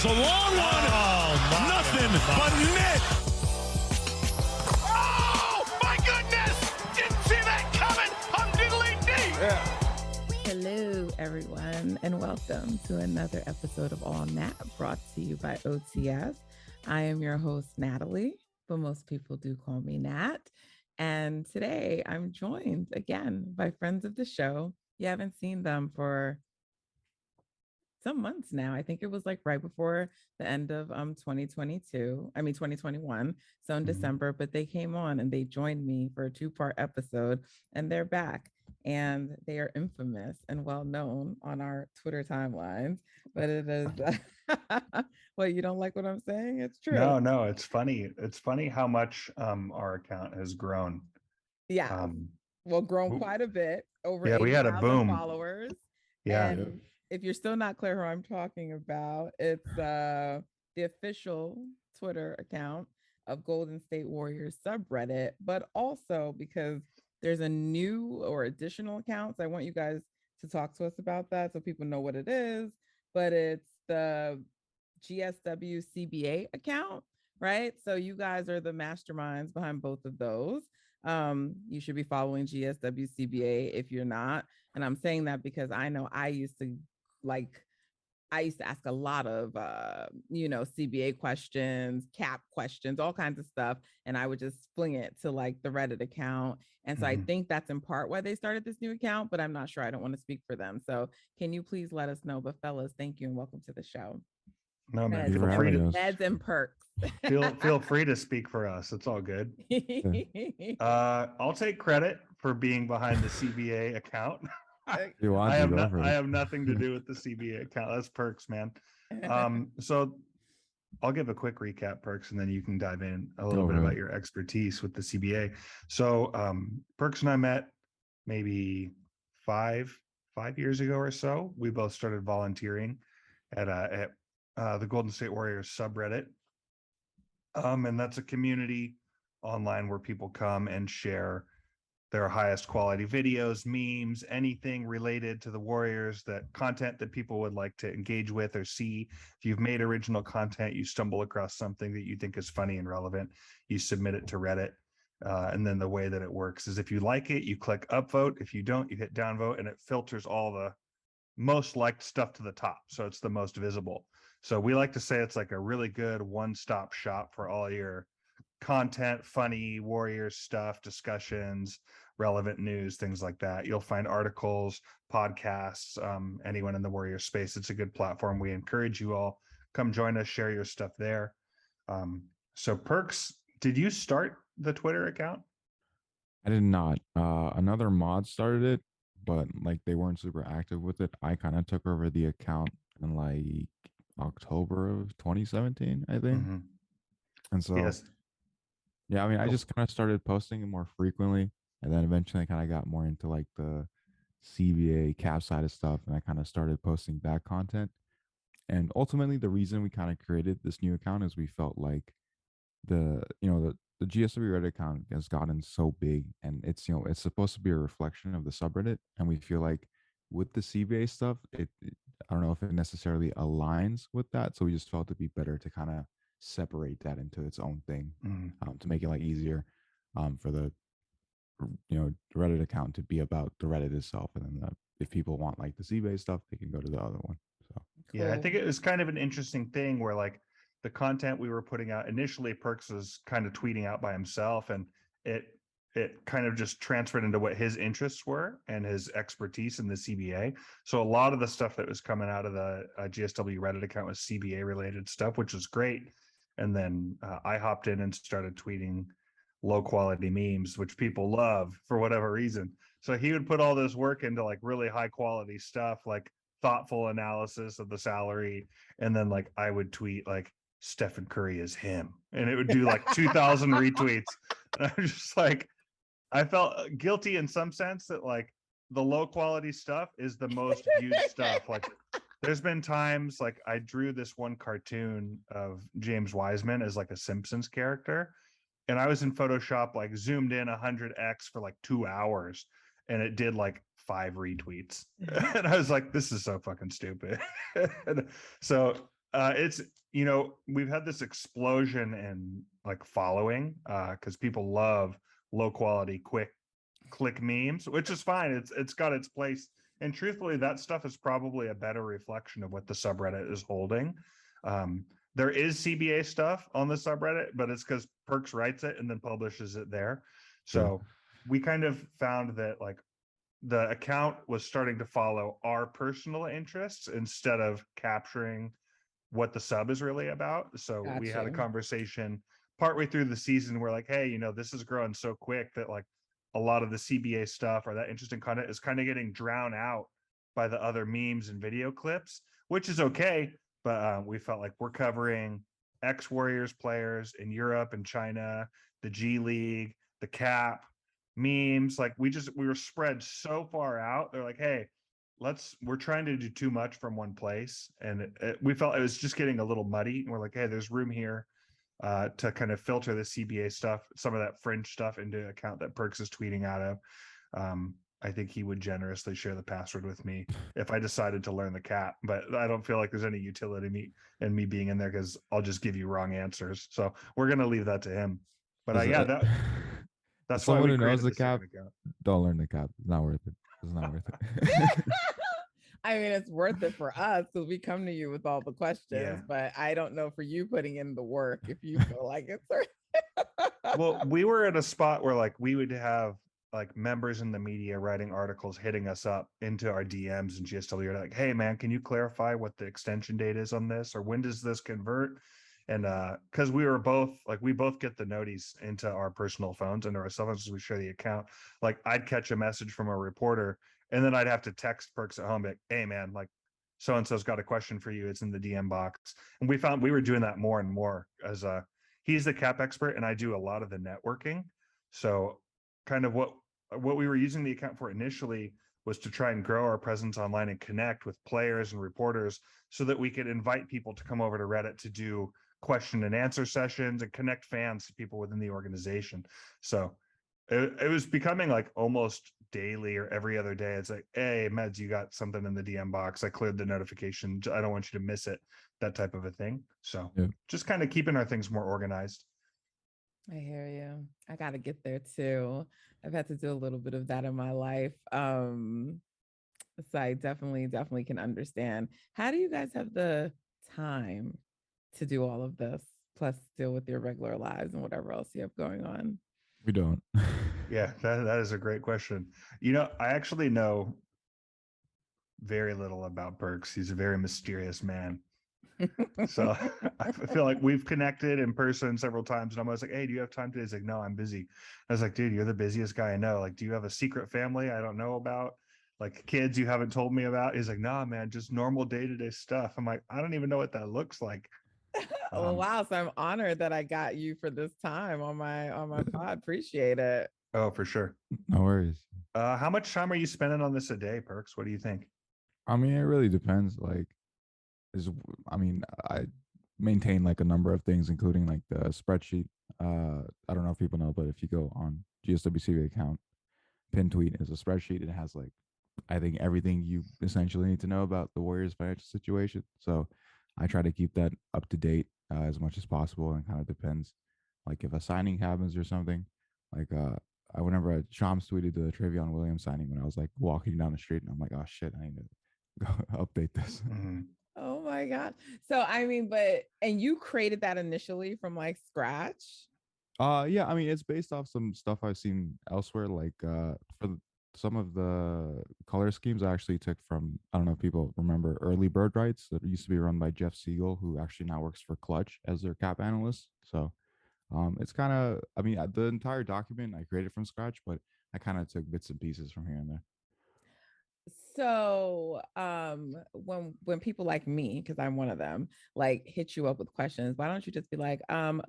There's a long one. Nothing but net. Oh, my goodness. Didn't see that coming. I'm diddly dee. Yeah. Hello, everyone, and welcome to another episode of All Nat, brought to you by OTS. I am your host, Natalie, but most people do call me Nat. And today I'm joined again by friends of the show. You haven't seen them for some months now. I think it was like right before the end of 2021. So in December, but they came on and they joined me for a 2-part episode, and they're back. And they are infamous and well known on our Twitter timelines. But it is well, you don't like what I'm saying? It's true. No, it's funny. It's funny how much our account has grown. Yeah. Well, grown quite a bit, over we had a 80,000 boom. followers. Yeah. And if you're still not clear who I'm talking about, it's the official Twitter account of Golden State Warriors Subreddit, but also because there's a new or additional accounts. I want you guys to talk to us about that so people know what it is, but it's the GSW CBA account, right? So you guys are the masterminds behind both of those. You should be following GSW CBA if you're not. And I'm saying that because I know I used to ask a lot of, CBA questions, cap questions, all kinds of stuff. And I would just fling it to like the Reddit account. And so I think that's in part why they started this new account, but I'm not sure. I don't want to speak for them. So can you please let us know? But fellas, thank you and welcome to the show. No, man, Feel free to Meds and perks. feel free to speak for us. It's all good. I'll take credit for being behind the CBA account. I have nothing to do with the CBA account. That's Perks, man. So I'll give a quick recap, Perks, and then you can dive in a little bit about your expertise with the CBA. So Perks and I met maybe five years ago or so. We both started volunteering at the Golden State Warriors Subreddit. And that's a community online where people come and share their highest quality videos, memes, anything related to the Warriors, that content that people would like to engage with or see. If you've made original content, you stumble across something that you think is funny and relevant, you submit it to Reddit. And then the way that it works is if you like it, you click upvote. If you don't, you hit downvote, and it filters all the most liked stuff to the top. So it's the most visible. So we like to say it's like a really good one-stop shop for all your content, funny Warriors stuff, discussions, relevant news, things like that. You'll find articles, podcasts, anyone in the Warriors space. It's a good platform. We encourage you all, come join us, share your stuff there. So Perks, did you start the Twitter account? I did not. Another mod started it, but like they weren't super active with it. I kind of took over the account in like October of 2017, I think. And so yeah, I mean, I just kind of started posting more frequently, and then eventually I kind of got more into like the CBA cap side of stuff, and I kind of started posting that content. And ultimately, the reason we kind of created this new account is we felt like the GSW Reddit account has gotten so big, and it's supposed to be a reflection of the subreddit, and we feel like with the CBA stuff, I don't know if it necessarily aligns with that, so we just felt it'd be better to kind of separate that into its own thing, to make it like easier for the Reddit account to be about the Reddit itself, and then if people want like the CBA stuff, they can go to the other one. So yeah, I think it was kind of an interesting thing where like the content we were putting out initially, Perks was kind of tweeting out by himself, and it kind of just transferred into what his interests were and his expertise in the CBA. So a lot of the stuff that was coming out of the GSW Reddit account was CBA related stuff, which was great. And then I hopped in and started tweeting low quality memes, which people love for whatever reason. So he would put all this work into like really high quality stuff, like thoughtful analysis of the salary. And then like I would tweet like Stephen Curry is him, and it would do like 2,000 retweets. And I was just like, I felt guilty in some sense that like the low quality stuff is the most viewed stuff. Like there's been times like I drew this one cartoon of James Wiseman as like a Simpsons character, and I was in Photoshop, like zoomed in 100x for like 2 hours, and it did like 5 retweets. And I was like, this is so fucking stupid. So It's, we've had this explosion in like following because people love low quality, quick click memes, which is fine. It's got its place. And truthfully, that stuff is probably a better reflection of what the subreddit is holding. There is CBA stuff on the subreddit, but it's because Perks writes it and then publishes it there. So we kind of found that like the account was starting to follow our personal interests instead of capturing what the sub is really about. So we had a conversation partway through the season where like, hey, this is growing so quick that like a lot of the CBA stuff or that interesting content is kind of getting drowned out by the other memes and video clips, which is okay. But we felt like we're covering ex-Warriors players in Europe and China, the G League, the Cap, memes. Like we were spread so far out. They're like, hey, we're trying to do too much from one place. And we felt it was just getting a little muddy. And we're like, hey, there's room here to kind of filter the CBA stuff, some of that fringe stuff into an account that Perks is tweeting out of. I think he would generously share the password with me if I decided to learn the Cap, but I don't feel like there's any utility in me being in there because I'll just give you wrong answers. So we're going to leave that to him. But that's why someone we who knows the created Cap. Don't learn the Cap. It's not worth it. It's not worth it. I mean, it's worth it for us because we come to you with all the questions, but I don't know for you putting in the work if you feel like it's worth it. Well, we were at a spot where like we would have like members in the media writing articles hitting us up into our DMs and GSW like, hey man, can you clarify what the extension date is on this, or when does this convert? And because we both get the noties into our personal phones and our cell phones as we share the account. Like I'd catch a message from a reporter and then I'd have to text Perks at home, like, hey man, like so and so's got a question for you. It's in the DM box. And we found we were doing that more and more as he's the Cap expert and I do a lot of the networking. So kind of what we were using the account for initially was to try and grow our presence online and connect with players and reporters so that we could invite people to come over to Reddit to do question and answer sessions and connect fans to people within the organization. So it was becoming like almost daily or every other day. It's like, hey, Meds, you got something in the DM box. I cleared the notification. I don't want you to miss it. That type of a thing. So just kind of keeping our things more organized. I hear you. I got to get there too. I've had to do a little bit of that in my life. So I definitely can understand. How do you guys have the time to do all of this, plus deal with your regular lives and whatever else you have going on? We don't. Yeah, that is a great question. I actually know very little about Perks. He's a very mysterious man. So I feel like we've connected in person several times and I'm always like, hey, do you have time today? He's like, no, I'm busy. I was like, dude, you're the busiest guy I know. Like, do you have a secret family I don't know about? Like kids you haven't told me about? He's like, nah, man, just normal day-to-day stuff. I'm like, I don't even know what that looks like. Oh wow. So I'm honored that I got you for this time on my pod. Appreciate it. Oh, for sure. No worries. How much time are you spending on this a day, Perks? What do you think? I mean, it really depends. Like, I maintain like a number of things, including like the spreadsheet. I don't know if people know, but if you go on GSWCV account, pin tweet is a spreadsheet. It has like, I think everything you essentially need to know about the Warriors' financial situation. So I try to keep that up to date as much as possible, and kind of depends. Like if a signing happens or something, like whenever Shams tweeted the Trayvon Williams signing when I was like walking down the street, and I'm like, oh shit, I need to go update this. Mm-hmm. Oh my God. So and you created that initially from like scratch? Yeah, I mean it's based off some stuff I've seen elsewhere. Like some of the color schemes I actually took from, I don't know if people remember Early Bird Rights that used to be run by Jeff Siegel, who actually now works for Clutch as their cap analyst. So it's kind of, the entire document I created from scratch, but I kind of took bits and pieces from here and there. So when people like me, because I'm one of them, like hit you up with questions, why don't you just be like,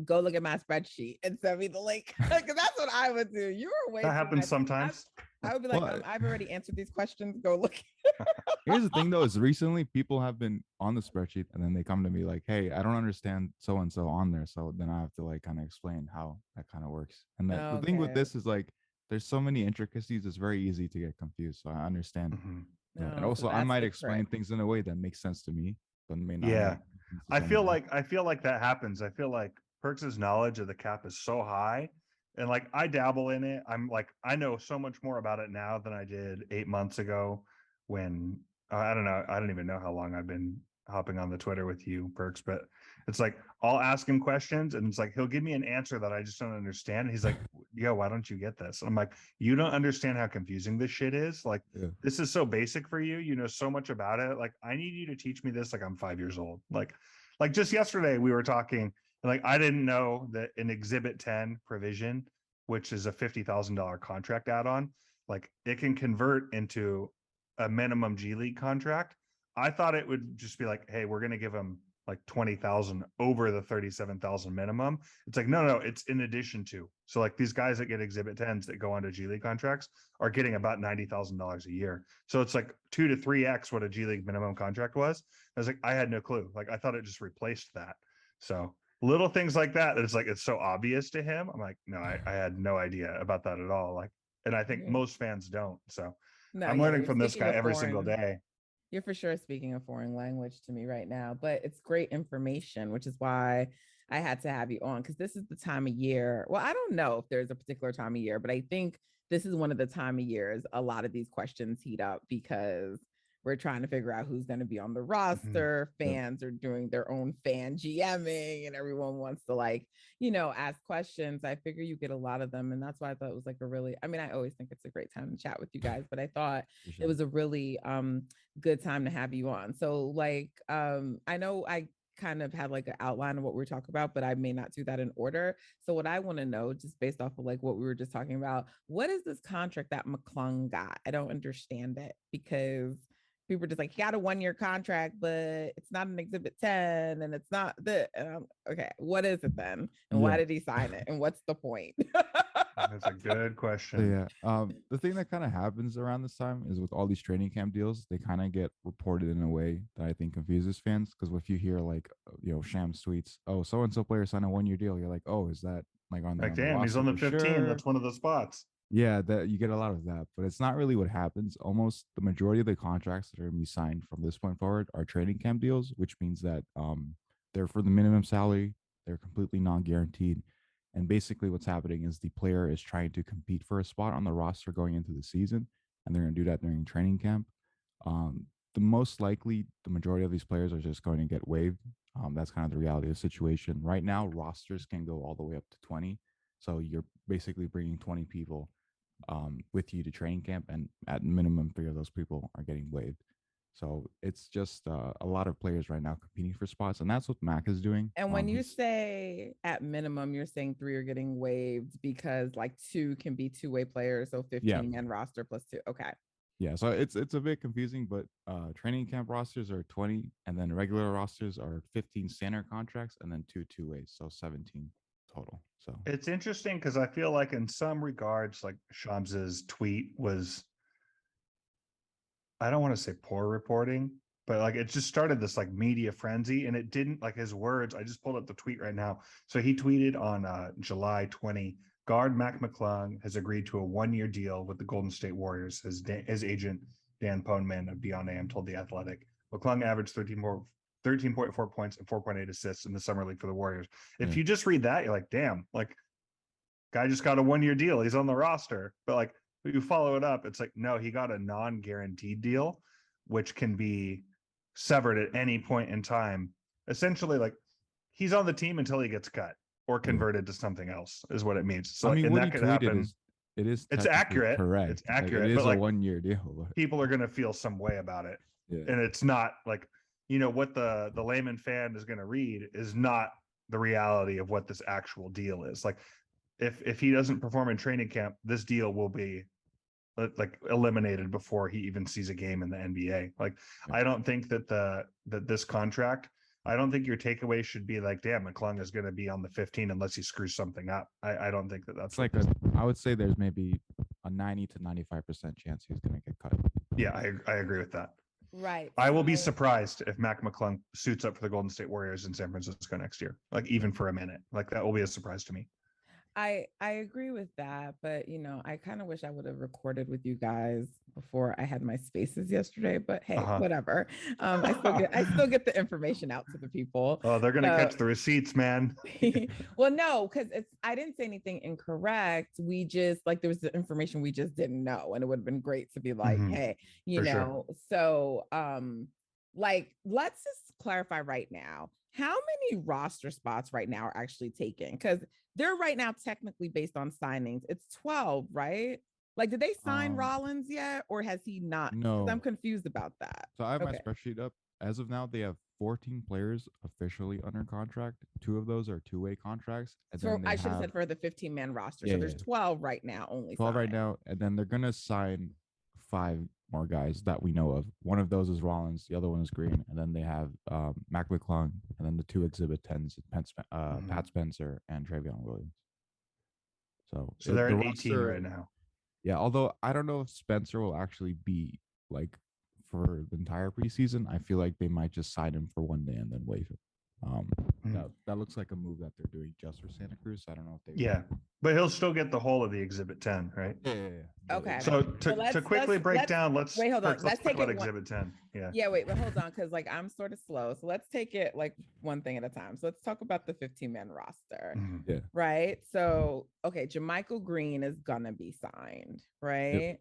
go look at my spreadsheet and send me the link? Because that's what I would do. You were way that happens sometimes. I would be like, I've already answered these questions. Go look. Here's the thing though, is recently people have been on the spreadsheet and then they come to me like, hey, I don't understand so and so on there. So then I have to like kind of explain how that kind of works. And the thing with this is like there's so many intricacies, it's very easy to get confused. So I understand. Mm-hmm. And also I might explain things in a way that makes sense to me, but may not. Yeah. I feel like that happens. I feel like Perks's knowledge of the cap is so high, and like I dabble in it. I'm like I know so much more about it now than I did 8 months ago when I don't know. I don't even know how long I've been hopping on the Twitter with you, Perks, but it's like I'll ask him questions and it's like he'll give me an answer that I just don't understand. And he's like, yo, why don't you get this? And I'm like, you don't understand how confusing this shit is. Like, this is so basic for you. You know so much about it. Like, I need you to teach me this like I'm 5 years old. Like just yesterday we were talking, and like I didn't know that an Exhibit 10 provision, which is a $50,000 contract add-on, like it can convert into a minimum G League contract. I thought it would just be like, hey, we're gonna give him like 20,000 over the 37,000 minimum. It's like, no, it's in addition to. So like these guys that get Exhibit 10s that go onto G League contracts are getting about $90,000 a year. So it's like 2 to 3x what a G League minimum contract was. I was like, I had no clue. Like I thought it just replaced that. So little things like that, it's like, it's so obvious to him. I'm like, no, I had no idea about that at all. Like, and I think most fans don't. So I'm learning from this guy every single day. You're for sure speaking a foreign language to me right now, but it's great information, which is why I had to have you on, because this is the time of year. Well, I don't know if there's a particular time of year, but I think this is one of the time of years a lot of these questions heat up because we're trying to figure out who's going to be on the roster. Fans are doing their own fan GMing and everyone wants to like, ask questions. I figure you get a lot of them. And that's why I thought it was like I always think it's a great time to chat with you guys, but I thought it was a really good time to have you on. So like, I know I kind of had like an outline of what we're talking about, but I may not do that in order. So what I want to know, just based off of like what we were just talking about, what is this contract that Mcclung got? I don't understand it because people are just like, he got a 1-year contract, but it's not an Exhibit 10 and it's not the, okay, what is it then? And why did he sign it? And what's the point? That's a good question. So the thing that kind of happens around this time is with all these training camp deals, they kind of get reported in a way that I think confuses fans. Because if you hear like, Shams tweets, oh, so-and-so player signed a 1-year deal, you're like, oh, is that like on the like, damn, he's on the 15. Sure? That's one of the spots. Yeah, that you get a lot of that, but it's not really what happens. Almost the majority of the contracts that are going to be signed from this point forward are training camp deals, which means that they're for the minimum salary. They're completely non-guaranteed. And basically what's happening is the player is trying to compete for a spot on the roster going into the season, and they're going to do that during training camp. The most likely, the majority of these players are just going to get waived. That's kind of the reality of the situation. Right now, rosters can go all the way up to 20. So you're basically bringing 20 people with you to training camp, and at minimum 3 of those people are getting waived. So it's just a lot of players right now competing for spots, and that's what Mac is doing. And when you say at minimum, you're saying 3 are getting waived because like 2 can be 2-way players, so 15-man roster plus 2. Okay. Yeah, so it's a bit confusing, but training camp rosters are 20, and then regular rosters are 15 standard contracts, and then 2 2-ways, so 17 total. So it's interesting because I feel like in some regards, like Shams's tweet was, I don't want to say poor reporting, but like it just started this like media frenzy, and it didn't, like his words. I just pulled up the tweet right now. So he tweeted on July 20, guard Mac Mcclung has agreed to a 1-year deal with the Golden State Warriors. His agent Dan Poneman of Dion AM told The Athletic. Mcclung averaged 13.4 points and 4.8 assists in the summer league for the Warriors. If you just read that, you're like, damn, like guy just got a 1-year deal. He's on the roster. But like you follow it up, it's like, no, he got a non-guaranteed deal, which can be severed at any point in time. Essentially, like he's on the team until he gets cut or converted to something else is what it means. So I mean, what that could happen. It's accurate. Correct. It's accurate. Like, it is but a 1-year deal. But people are going to feel some way about it. Yeah. And it's not like, what the layman fan is going to read is not the reality of what this actual deal is. Like if he doesn't perform in training camp, this deal will be like eliminated before he even sees a game in the NBA. Like, I don't think that this contract, I don't think your takeaway should be like, damn, Mcclung is going to be on the 15 unless he screws something up. I don't think that's like I would say there's maybe a 90 to 95% chance he's going to get cut. Yeah, I agree with that. Right. I will be surprised if Mac Mcclung suits up for the Golden State Warriors in San Francisco next year, like even for a minute. Like that will be a surprise to me. I agree with that, but I kind of wish I would have recorded with you guys before I had my spaces yesterday, but hey, whatever. I still get the information out to the people. Oh, they're gonna catch the receipts, man. Well, no, because I didn't say anything incorrect. We just like there was the information we just didn't know, and it would have been great to be like, hey, you know. Sure. So like let's just clarify right now. How many roster spots right now are actually taken? Because they're right now technically based on signings. It's 12, right? Like, did they sign Rollins yet, or has he not? No. I'm confused about that. So I have my spreadsheet up. As of now, they have 14 players officially under contract. 2 of those are two-way contracts. And so I should have said for the 15-man roster. Yeah, so there's 12 right now only. 12 right now, and then they're gonna sign 5 more guys that we know of. One of those is Rollins, the other one is Green, and then they have Mcclung, and then the 2 Exhibit 10s, Pat Spencer and Trayvon Williams. So they're at 18 right now. Yeah, although I don't know if Spencer will actually be like for the entire preseason. I feel like they might just sign him for one day and then waive him. That looks like a move that they're doing just for Santa Cruz. I don't know if they. Yeah, but he'll still get the whole of the Exhibit 10, right? Yeah. Okay. So to quickly break down, let's hold on. Let's take about Exhibit 10. Yeah. Wait, but hold on, because like I'm sort of slow. So let's take it like one thing at a time. So let's talk about the 15-man roster. Yeah. Right. So JaMychal Green is gonna be signed, right? Yep.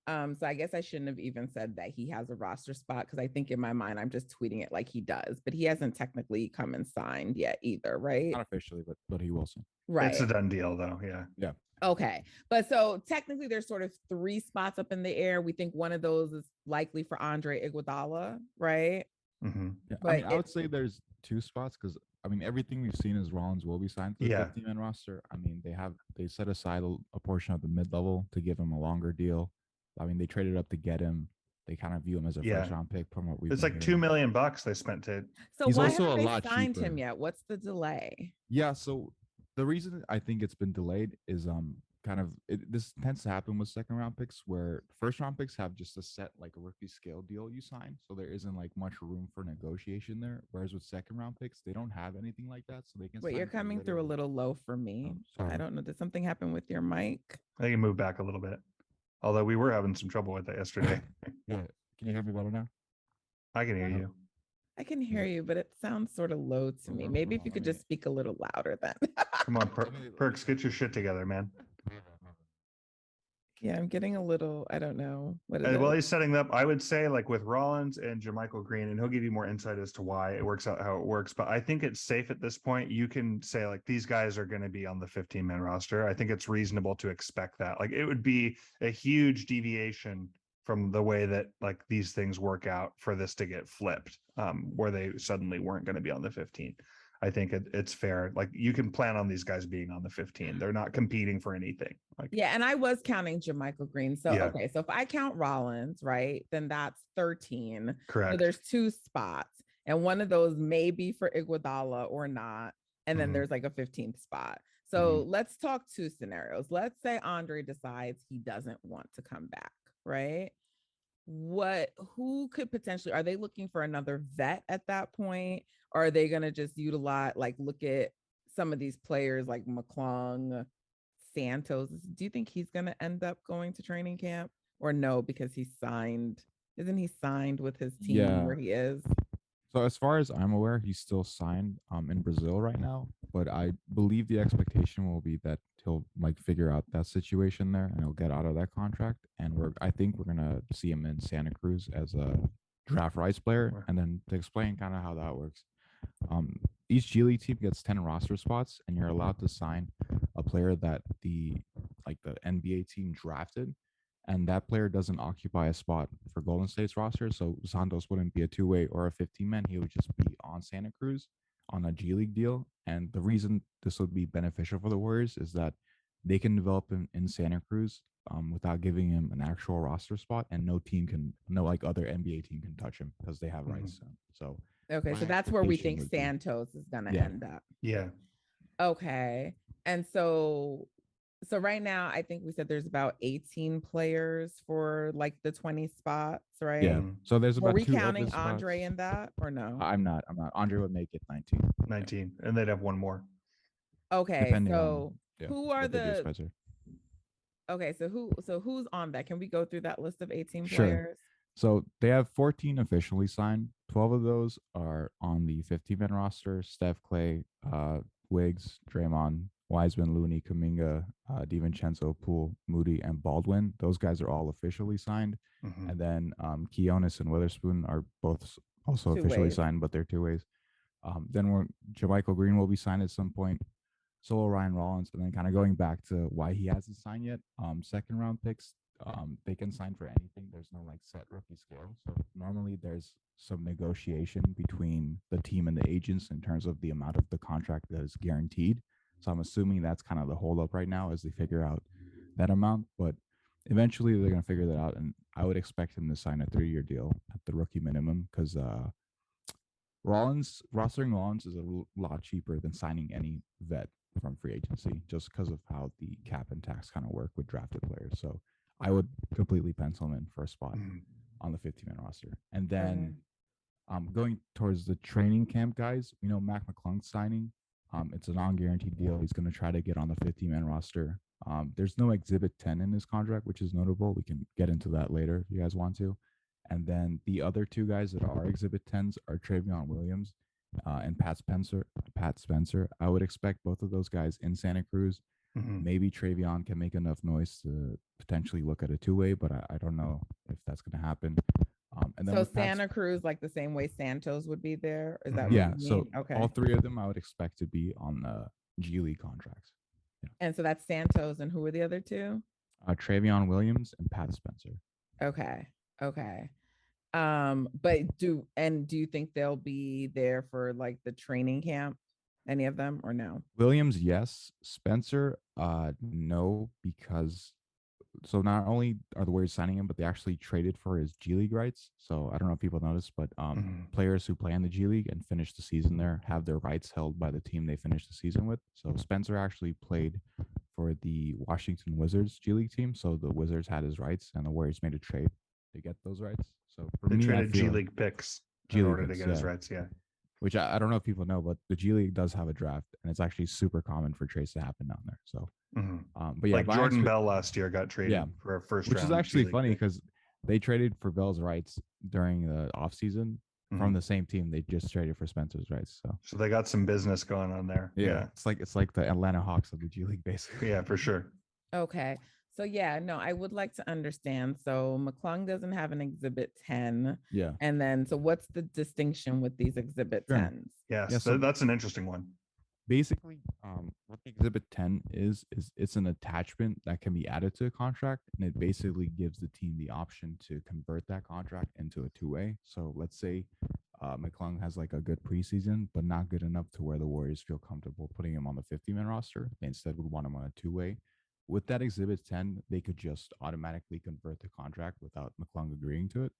So I guess I shouldn't have even said that he has a roster spot, because I think in my mind I'm just tweeting it like he does, but he hasn't technically come and signed yet either, right? Not officially, but he will soon. Right. It's a done deal though. Yeah. Okay. But so technically there's sort of 3 spots up in the air. We think one of those is likely for Andre Iguodala, right? Mm-hmm. Yeah, but I would say there's 2 spots, because everything we've seen is Rollins will be signed to the 15-man roster. They set aside a portion of the mid-level to give him a longer deal. They traded up to get him. They kind of view him as a first-round pick from what we've. It's like $2 million they spent to. So he's why also haven't they signed him yet? What's the delay? Yeah, so the reason I think it's been delayed is this tends to happen with second-round picks, where first-round picks have just a set like a rookie scale deal you sign, so there isn't like much room for negotiation there. Whereas with second-round picks, they don't have anything like that, so they can. Wait, you're coming through a little low for me. I don't know. Did something happen with your mic? I can move back a little bit. Although we were having some trouble with that yesterday. Yeah. Can you hear me better now? I can hear you. I can hear you, but it sounds sort of low to me. Maybe if you could just speak a little louder then. Come on, Perks, get your shit together, man. Yeah, I'm getting a little, I don't know. While he's setting up, I would say like with Rollins and JaMychal Green, and he'll give you more insight as to why it works out how it works. But I think it's safe at this point. You can say like these guys are going to be on the 15-man roster. I think it's reasonable to expect that. Like it would be a huge deviation from the way that like these things work out for this to get flipped, where they suddenly weren't going to be on the 15. I think it's fair. Like you can plan on these guys being on the 15. They're not competing for anything. And I was counting JaMychal Green. So, okay. So if I count Rollins, right, then that's 13. Correct. So there's 2 spots, and one of those may be for Iguodala or not. And then there's like a 15th spot. So let's talk 2 scenarios. Let's say Andre decides he doesn't want to come back, right? Who could potentially, are they looking for another vet at that point? Or are they going to just utilize, like, look at some of these players like Mcclung, Santos? Do you think he's going to end up going to training camp, or no? Because he's signed. Isn't he signed with his team where he is? So as far as I'm aware, he's still signed in Brazil right now. But I believe the expectation will be that he'll like figure out that situation there and he'll get out of that contract. And I think we're gonna see him in Santa Cruz as a draft rights player. And then to explain kind of how that works. Each G League team gets 10 roster spots, and you're allowed to sign a player that the NBA team drafted, and that player doesn't occupy a spot for Golden State's roster. So Santos wouldn't be a 2-way or a 15-man. He would just be on Santa Cruz on a G League deal. And the reason this would be beneficial for the Warriors is that they can develop him in Santa Cruz without giving him an actual roster spot, and no other NBA team can touch him because they have rights. So okay, so that's where we think Santos is going to end up. Yeah. Okay. And so right now, I think we said there's about 18 players for like the 20 spots, right? Yeah. So there's about. Are we counting Andre in that or no? I'm not. Andre would make it 19, and they'd have one more. Okay. So who are the Okay, so who's on that? Can we go through that list of 18 Sure. players? So they have 14 officially signed. 12 of those are on the 15-man roster. Steph, Clay, Wiggs, Draymond, Wiseman, Looney, Kuminga, DiVincenzo, Poole, Moody, and Baldwin. Those guys are all officially signed. Mhm. And then Keonis and Witherspoon are both also Two officially ways. signed, but they're two ways. Then Jermichael Green will be signed at some point. So Ryan Rollins, and then kind of going back to why he hasn't signed yet. Second round picks, they can sign for anything. There's no like set rookie scale. So normally there's some negotiation between the team and the agents in terms of the amount of the contract that is guaranteed. So I'm assuming that's kind of the holdup right now as they figure out that amount. But eventually they're going to figure that out, and I would expect him to sign a 3-year deal at the rookie minimum because rostering Rollins is a lot cheaper than signing any vet from free agency, just because of how the cap and tax kind of work with drafted players. So I would completely pencil him in for a spot on the 15-man roster. And then going towards the training camp guys, Mac Mcclung signing. It's a non-guaranteed deal. He's going to try to get on the 15-man roster. There's no Exhibit 10 in his contract, which is notable. We can get into that later if you guys want to. And then the other two guys that are Exhibit 10s are Trayvon Williams and Pat Spencer. I would expect both of those guys in Santa Cruz. Maybe Trayvon can make enough noise to potentially look at a two-way, but I don't know if that's going to happen. And then so Santa Cruz, like the same way Santos would be there? Is that what yeah? you So mean? Okay. all three of them I would expect to be on the G League contracts. Yeah. And so that's Santos, and who are the other two? Trayvon Williams and Pat Spencer. Okay. But do you think they'll be there for like the training camp? Any of them or no? Williams, yes. Spencer, no, because so not only are the Warriors signing him, but they actually traded for his G League rights. So I don't know if people noticed, but players who play in the G League and finish the season there have their rights held by the team they finished the season with. So Spencer actually played for the Washington Wizards G League team. So the Wizards had his rights, and the Warriors made a trade to get those rights. So for they me, traded G League picks in order to get his rights. Yeah. Which I don't know if people know, but the G League does have a draft, and it's actually super common for trades to happen down there. So, but yeah, like Jordan Bell last year got traded for a first round, which is actually funny because they traded for Bell's rights during the offseason from the same team they just traded for Spencer's rights. So they got some business going on there. Yeah. It's like the Atlanta Hawks of the G League, basically. Yeah, for sure. Okay. So yeah, no, I would like to understand. So Mcclung doesn't have an Exhibit 10. Yeah. And then, so what's the distinction with these Exhibit 10s? Yes, so that's an interesting one. Basically, what the Exhibit 10 is it's an attachment that can be added to a contract, and it basically gives the team the option to convert that contract into a two-way. So let's say Mcclung has like a good preseason, but not good enough to where the Warriors feel comfortable putting him on the 50-man roster. They instead would want him on a two-way. With that Exhibit 10, they could just automatically convert the contract without Mcclung agreeing to it.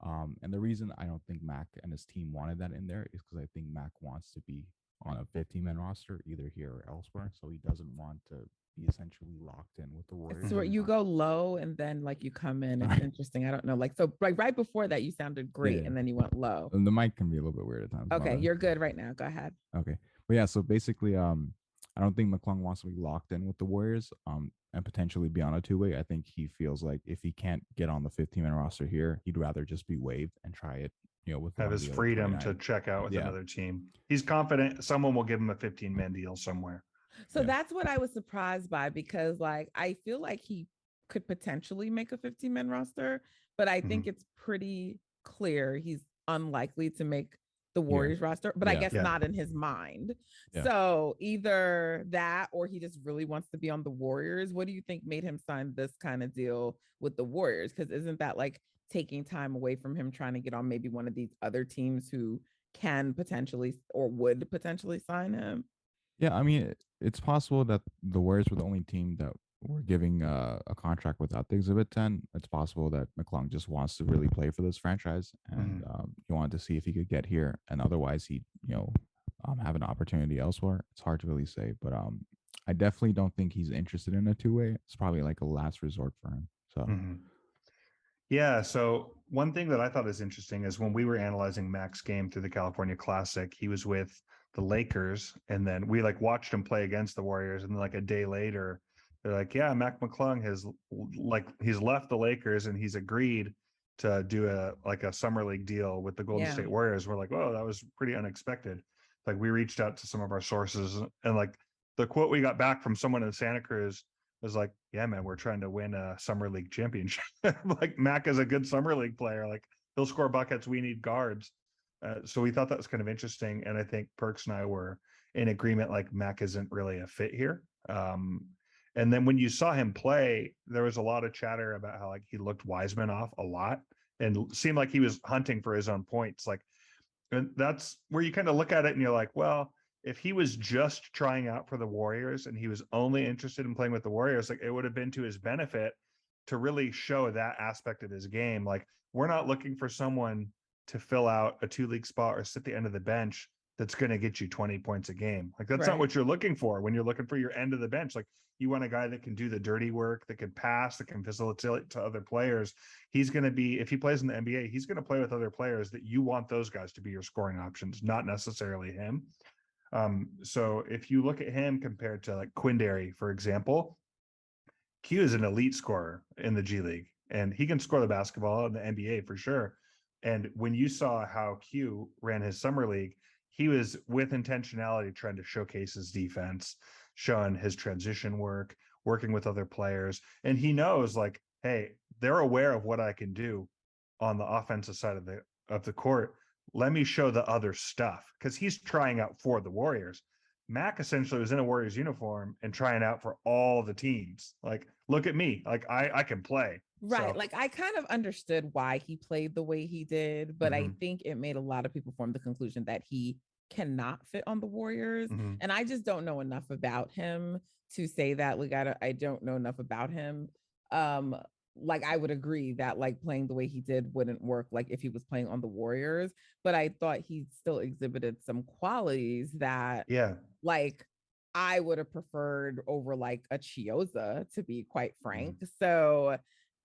And the reason I don't think Mac and his team wanted that in there is because I think Mac wants to be on a 15-man roster, either here or elsewhere. So he doesn't want to be essentially locked in with the Warriors. So you go low and then like you come in. It's interesting. I don't know. Like, so right before that, you sounded great and then you went low. And the mic can be a little bit weird at times. Okay, you're good right now. Go ahead. Okay. But yeah, so basically, I don't think Mcclung wants to be locked in with the Warriors and potentially be on a two-way. I think he feels like if he can't get on the 15-man roster here, he'd rather just be waived and try it, with have his freedom to check out with another team. He's confident someone will give him a 15-man deal somewhere. So that's what I was surprised by, because like I feel like he could potentially make a 15-man roster, but I think it's pretty clear he's unlikely to make the Warriors roster, but I guess not in his mind. So either that or he just really wants to be on the Warriors. What do you think made him sign this kind of deal with the Warriors? Because isn't that like taking time away from him trying to get on maybe one of these other teams who can potentially or would potentially sign him? Yeah, I mean, it's possible that the Warriors were the only team that were giving a contract without the Exhibit 10. It's possible that Mcclung just wants to really play for this franchise, and he wanted to see if he could get here, and otherwise he'd have an opportunity elsewhere. It's hard to really say, but I definitely don't think he's interested in a two-way. It's probably like a last resort for him. So yeah, so one thing that I thought is interesting is when we were analyzing Mac's game through the California Classic, he was with the Lakers, and then we like watched him play against the Warriors, and then like a day later they're like, yeah, Mcclung has he's left the Lakers and he's agreed to do a summer league deal with the Golden State Warriors. We're like, whoa, that was pretty unexpected. Like we reached out to some of our sources and like the quote we got back from someone in Santa Cruz was like, yeah, man, we're trying to win a summer league championship. Like Mac is a good summer league player. Like he'll score buckets. We need guards. So we thought that was kind of interesting. And I think Perks and I were in agreement, like Mac isn't really a fit here. And then when you saw him play, there was a lot of chatter about how like he looked Wiseman off a lot and seemed like he was hunting for his own points. Like, and that's where you kind of look at it and you're like, well, if he was just trying out for the Warriors and he was only interested in playing with the Warriors, like it would have been to his benefit to really show that aspect of his game. Like we're not looking for someone to fill out a 2-league spot or sit the end of the bench that's going to get you 20 points a game. Like that's not what you're looking for when you're looking for your end of the bench. Like you want a guy that can do the dirty work, that can pass, that can facilitate to other players. He's going to be, if he plays in the NBA, he's going to play with other players that you want those guys to be your scoring options, not necessarily him. So if you look at him compared to like Quindary, for example, Q is an elite scorer in the G League and he can score the basketball in the NBA for sure. And when you saw how Q ran his summer league, he was with intentionality trying to showcase his defense, showing his transition work, working with other players. And he knows like, hey, they're aware of what I can do on the offensive side of the court. Let me show the other stuff because he's trying out for the Warriors. Mac essentially was in a Warriors uniform and trying out for all the teams. Like, look at me. Like I can play. Right. So, like I kind of understood why he played the way he did, but I think it made a lot of people form the conclusion that he cannot fit on the Warriors. And I just don't know enough about him to say that. Like I don't know enough about him. Like I would agree that like playing the way he did wouldn't work like if he was playing on the Warriors, but I thought he still exhibited some qualities that like I would have preferred over like a Chioza, to be quite frank. So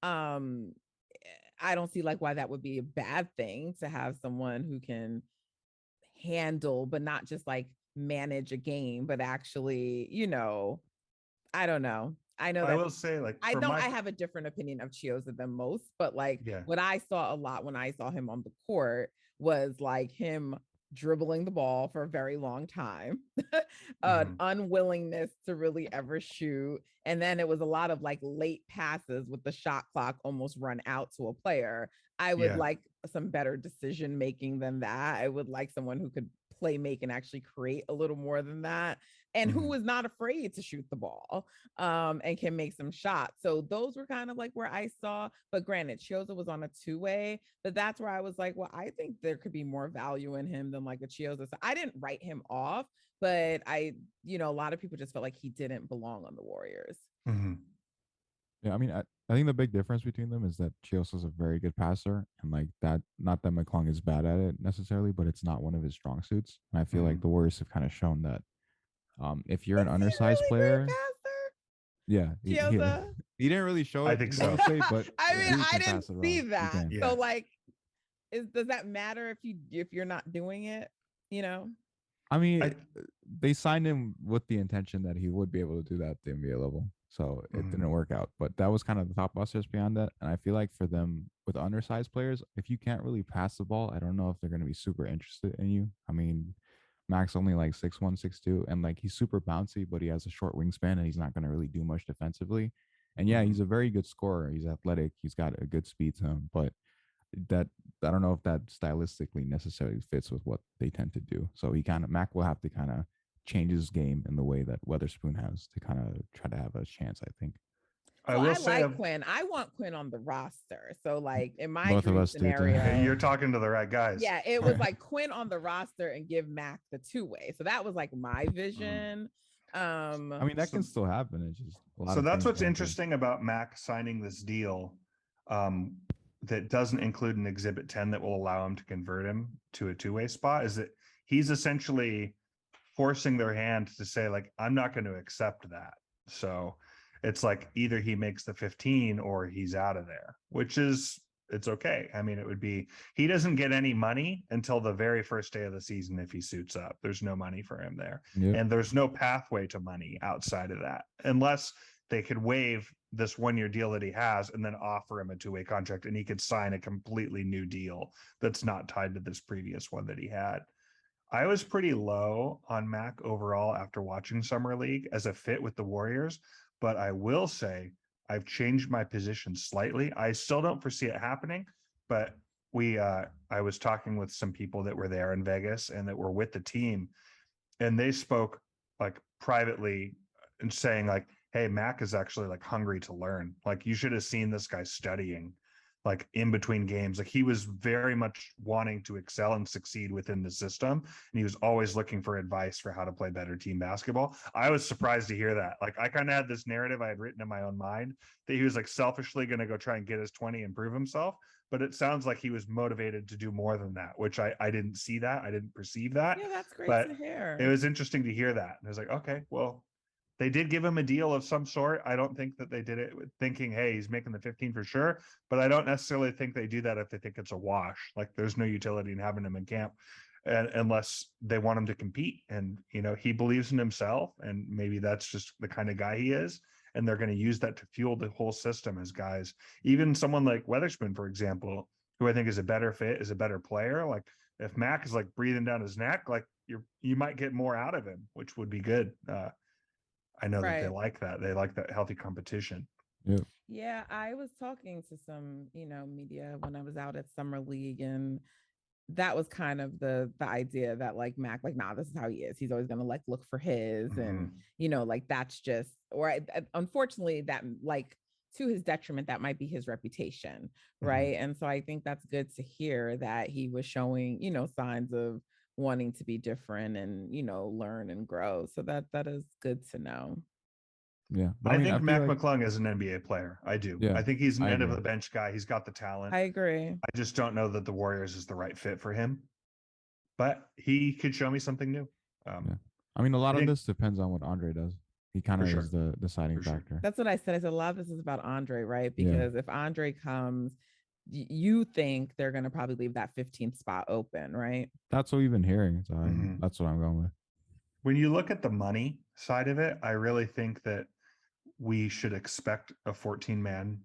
I don't see like why that would be a bad thing to have someone who can handle, but not just like manage a game, but actually, you know, I don't know. I know that I will say, like, I have a different opinion of Chioza than most, but like what I saw a lot when I saw him on the court was like him dribbling the ball for a very long time, an unwillingness to really ever shoot. And then it was a lot of like late passes with the shot clock almost run out to a player. I would like some better decision making than that. I would like someone who could play make and actually create a little more than that, and who was not afraid to shoot the ball and can make some shots. So those were kind of like where I saw, but granted, Chioza was on a 2-way, but that's where I was like, well, I think there could be more value in him than like a Chioza. So I didn't write him off, but I, you know, a lot of people just felt like he didn't belong on the Warriors. Yeah, I mean, I think the big difference between them is that Chioza is a very good passer, and like that, not that Mcclung is bad at it necessarily, but it's not one of his strong suits. And I feel like the Warriors have kind of shown that if you're an undersized player, he didn't really show it. I think so. But I mean, I didn't see that. So like, does that matter if you're not doing it? You know. I mean, they signed him with the intention that he would be able to do that at the NBA level. So it didn't work out. But that was kind of the thought process beyond that. And I feel like for them, with undersized players, if you can't really pass the ball, I don't know if they're going to be super interested in you. I mean, Max only like 6'1", 6'2", and like he's super bouncy, but he has a short wingspan and he's not going to really do much defensively. And yeah, he's a very good scorer. He's athletic. He's got a good speed to him. But that, I don't know if that stylistically necessarily fits with what they tend to do. So Mac will have to kind of change his game in the way that Weatherspoon has to kind of try to have a chance, I think. I like Quinn. I want Quinn on the roster. So like in my dream scenario, you're talking to the right guys. Yeah, it was like Quinn on the roster and give Mac the 2-way. So that was like my vision. I mean, that can still happen. It's just so that's what's interesting about Mac signing this deal. That doesn't include an Exhibit 10 that will allow him to convert him to a 2-way spot, is that he's essentially forcing their hand to say, like, I'm not going to accept that. So it's like either he makes the 15 or he's out of there, which is, it's okay. I mean, it would be, he doesn't get any money until the very first day of the season if he suits up. There's no money for him there. And there's no pathway to money outside of that, unless they could waive this 1-year deal that he has and then offer him a 2-way contract, and he could sign a completely new deal that's not tied to this previous one that he had. I was pretty low on Mac overall after watching Summer League as a fit with the Warriors, but I will say I've changed my position slightly. I still don't foresee it happening, but I was talking with some people that were there in Vegas and that were with the team, and they spoke like privately and saying like, hey, Mac is actually like hungry to learn. Like, you should have seen this guy studying like in between games. Like, he was very much wanting to excel and succeed within the system, and he was always looking for advice for how to play better team basketball. I was surprised to hear that. Like, I kind of had this narrative I had written in my own mind that he was like selfishly going to go try and get his 20 and prove himself, but it sounds like he was motivated to do more than that, which I didn't see that. I didn't perceive that. Yeah, that's great but to hear. It was interesting to hear that. And I was like, okay, well, they did give him a deal of some sort. I don't think that they did it thinking, hey, he's making the 15 for sure. But I don't necessarily think they do that if they think it's a wash. Like, there's no utility in having him in camp, unless they want him to compete. And, he believes in himself, and maybe that's just the kind of guy he is. And they're going to use that to fuel the whole system as guys. Even someone like Weatherspoon, for example, who I think is a better fit, is a better player. Like, if Mac is like breathing down his neck, like you might get more out of him, which would be good. I know that they like that. They like that healthy competition. Yeah, I was talking to some, media when I was out at Summer League, and that was kind of the idea that like Mac, like, nah, this is how he is. He's always gonna like look for his, and like that's just, or unfortunately, that like to his detriment, that might be his reputation, right? And so I think that's good to hear that he was showing, signs of wanting to be different and learn and grow. So that is good to know. Yeah, I think Mac McClung is an NBA player. I do. Yeah, I think he's an end of the bench guy. He's got the talent. I agree. I just don't know that the Warriors is the right fit for him, but he could show me something new. I mean, a lot of this depends on what Andre does. He kind of is the deciding factor. That's what I said. I said a lot of this is about Andre, right? Because if Andre comes, you think they're going to probably leave that 15th spot open, right? That's what we've been hearing. So that's what I'm going with. When you look at the money side of it, I really think that we should expect a 14-man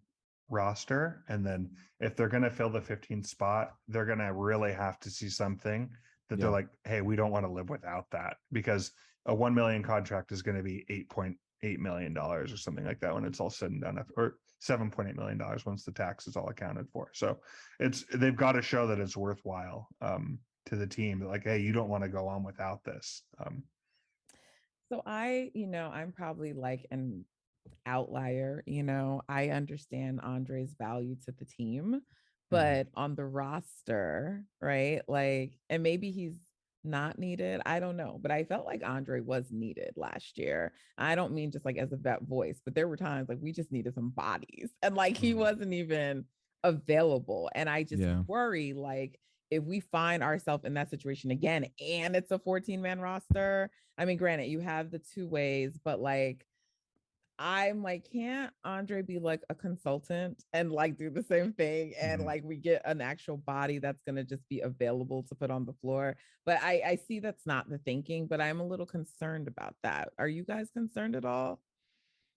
roster. And then if they're going to fill the 15th spot, they're going to really have to see something that they're like, hey, we don't want to live without that, because a $1 million contract is going to be $8.8 million or something like that when it's all said and done, or $7.8 million once the tax is all accounted for. So they've got to show that it's worthwhile to the team. Like, hey, you don't want to go on without this. So I'm probably like an outlier. I understand Andre's value to the team, but on the roster, right? Like, and maybe he's not needed, I don't know, but I felt like Andre was needed last year. I don't mean just like as a vet voice, but there were times like we just needed some bodies, and like he wasn't even available. And I just worry, like, if we find ourselves in that situation again and it's a 14-man roster, I mean, granted, you have the 2 ways, but like, I'm like, can't Andre be like a consultant and like do the same thing? And like, we get an actual body that's going to just be available to put on the floor. But I see that's not the thinking, but I'm a little concerned about that. Are you guys concerned at all?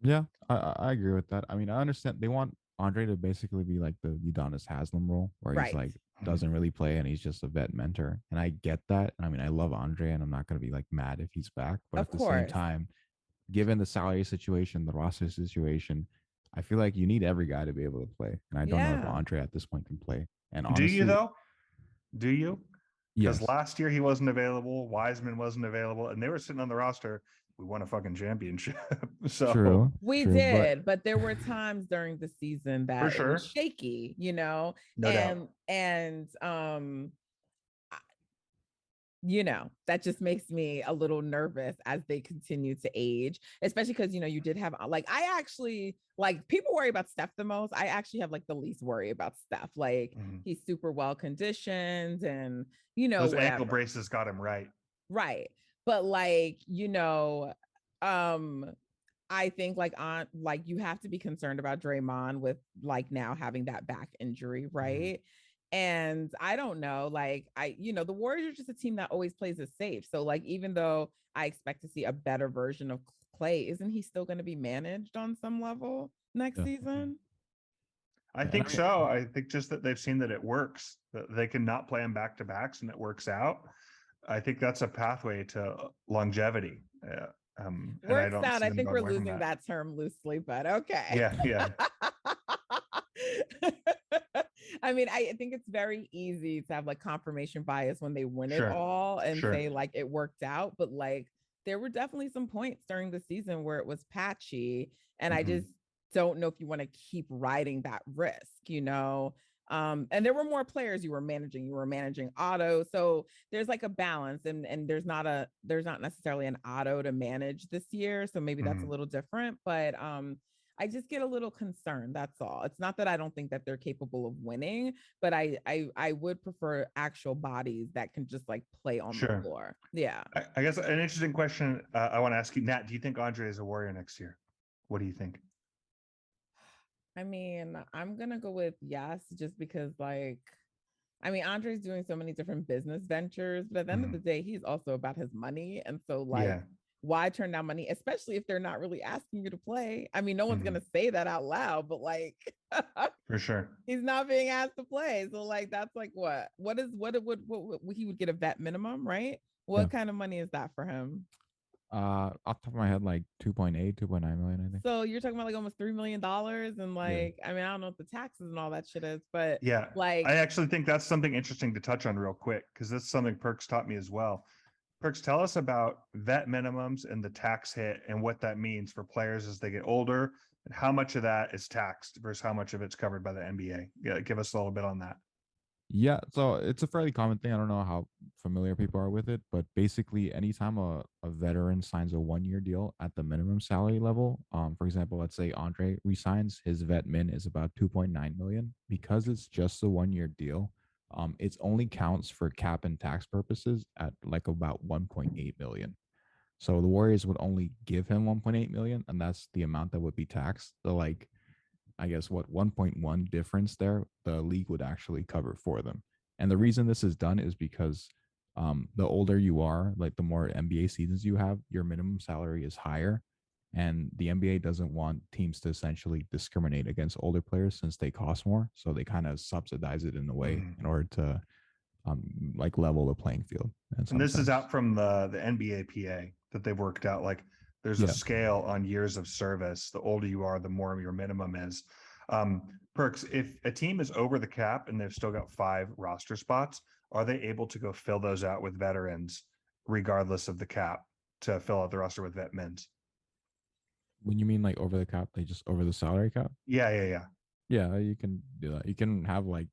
Yeah, I agree with that. I mean, I understand they want Andre to basically be like the Udonis Haslem role, where he's like doesn't really play and he's just a vet mentor. And I get that. And I mean, I love Andre, and I'm not going to be like mad if he's back. But at the same time, given the salary situation, the roster situation, I feel like you need every guy to be able to play. And I don't know if Andre at this point can play. And honestly, do you though? Do you? Because last year he wasn't available, Wiseman wasn't available, and they were sitting on the roster. We won a fucking championship. So we did, but there were times during the season that it was shaky, No doubt. That just makes me a little nervous as they continue to age, especially because, you did have, like, I actually, like, people worry about Steph the most. I actually have like the least worry about Steph. Like, he's super well conditioned, and, those ankle braces got him right. Right. But like, I think like you have to be concerned about Draymond with like now having that back injury, right? And I don't know, like the Warriors are just a team that always plays it safe. So like, even though I expect to see a better version of play, isn't he still going to be managed on some level next season? I think so. I think just that they've seen that it works, that they can not play him back-to-backs and it works out. I think that's a pathway to longevity. Works out. I think we're losing that term loosely, but okay. Yeah. I mean, I think it's very easy to have like confirmation bias when they win it all and say like it worked out, but like there were definitely some points during the season where it was patchy, and I just don't know if you want to keep riding that risk, and there were more players you were managing Otto, so there's like a balance, and there's not necessarily an Otto to manage this year, so maybe that's a little different, but I just get a little concerned. That's all. It's not that I don't think that they're capable of winning, but I would prefer actual bodies that can just like play on the floor. Yeah. I guess an interesting question I want to ask you, Nat, do you think Andre is a Warrior next year? What do you think? I mean, I'm going to go with yes, just because Andre's doing so many different business ventures, but at the end of the day, he's also about his money. And so why turn down money, especially if they're not really asking you to play? I mean, no one's going to say that out loud, but like, for sure, he's not being asked to play. So like, that's like, what he would get a vet minimum, right? What kind of money is that for him? Off the top of my head, like 2.8, 2.9 million, I think. So you're talking about like almost $3 million, and like, I mean, I don't know what the taxes and all that shit is, but like, I actually think that's something interesting to touch on real quick, because that's something Perks taught me as well. Perks, tell us about vet minimums and the tax hit and what that means for players as they get older, and how much of that is taxed versus how much of it's covered by the NBA. Yeah, give us a little bit on that. Yeah, so it's a fairly common thing. I don't know how familiar people are with it, but basically anytime a veteran signs a 1-year deal at the minimum salary level, for example, let's say Andre resigns, his vet min is about 2.9 million. Because it's just a 1-year deal, it only counts for cap and tax purposes at like about 1.8 million. So the Warriors would only give him 1.8 million, and that's the amount that would be taxed. So like, I guess 1.1 difference there, the league would actually cover for them. And the reason this is done is because the older you are, like the more NBA seasons you have, your minimum salary is higher. And the NBA doesn't want teams to essentially discriminate against older players since they cost more. So they kind of subsidize it in a way in order to like level the playing field. And this is out from the NBA PA that they've worked out. Like there's a scale on years of service. The older you are, the more your minimum is. Perks, if a team is over the cap and they've still got 5 roster spots, are they able to go fill those out with veterans regardless of the cap to fill out the roster with vet mins? When you mean like over the cap, they just over the salary cap? Yeah, you can do that. You can have like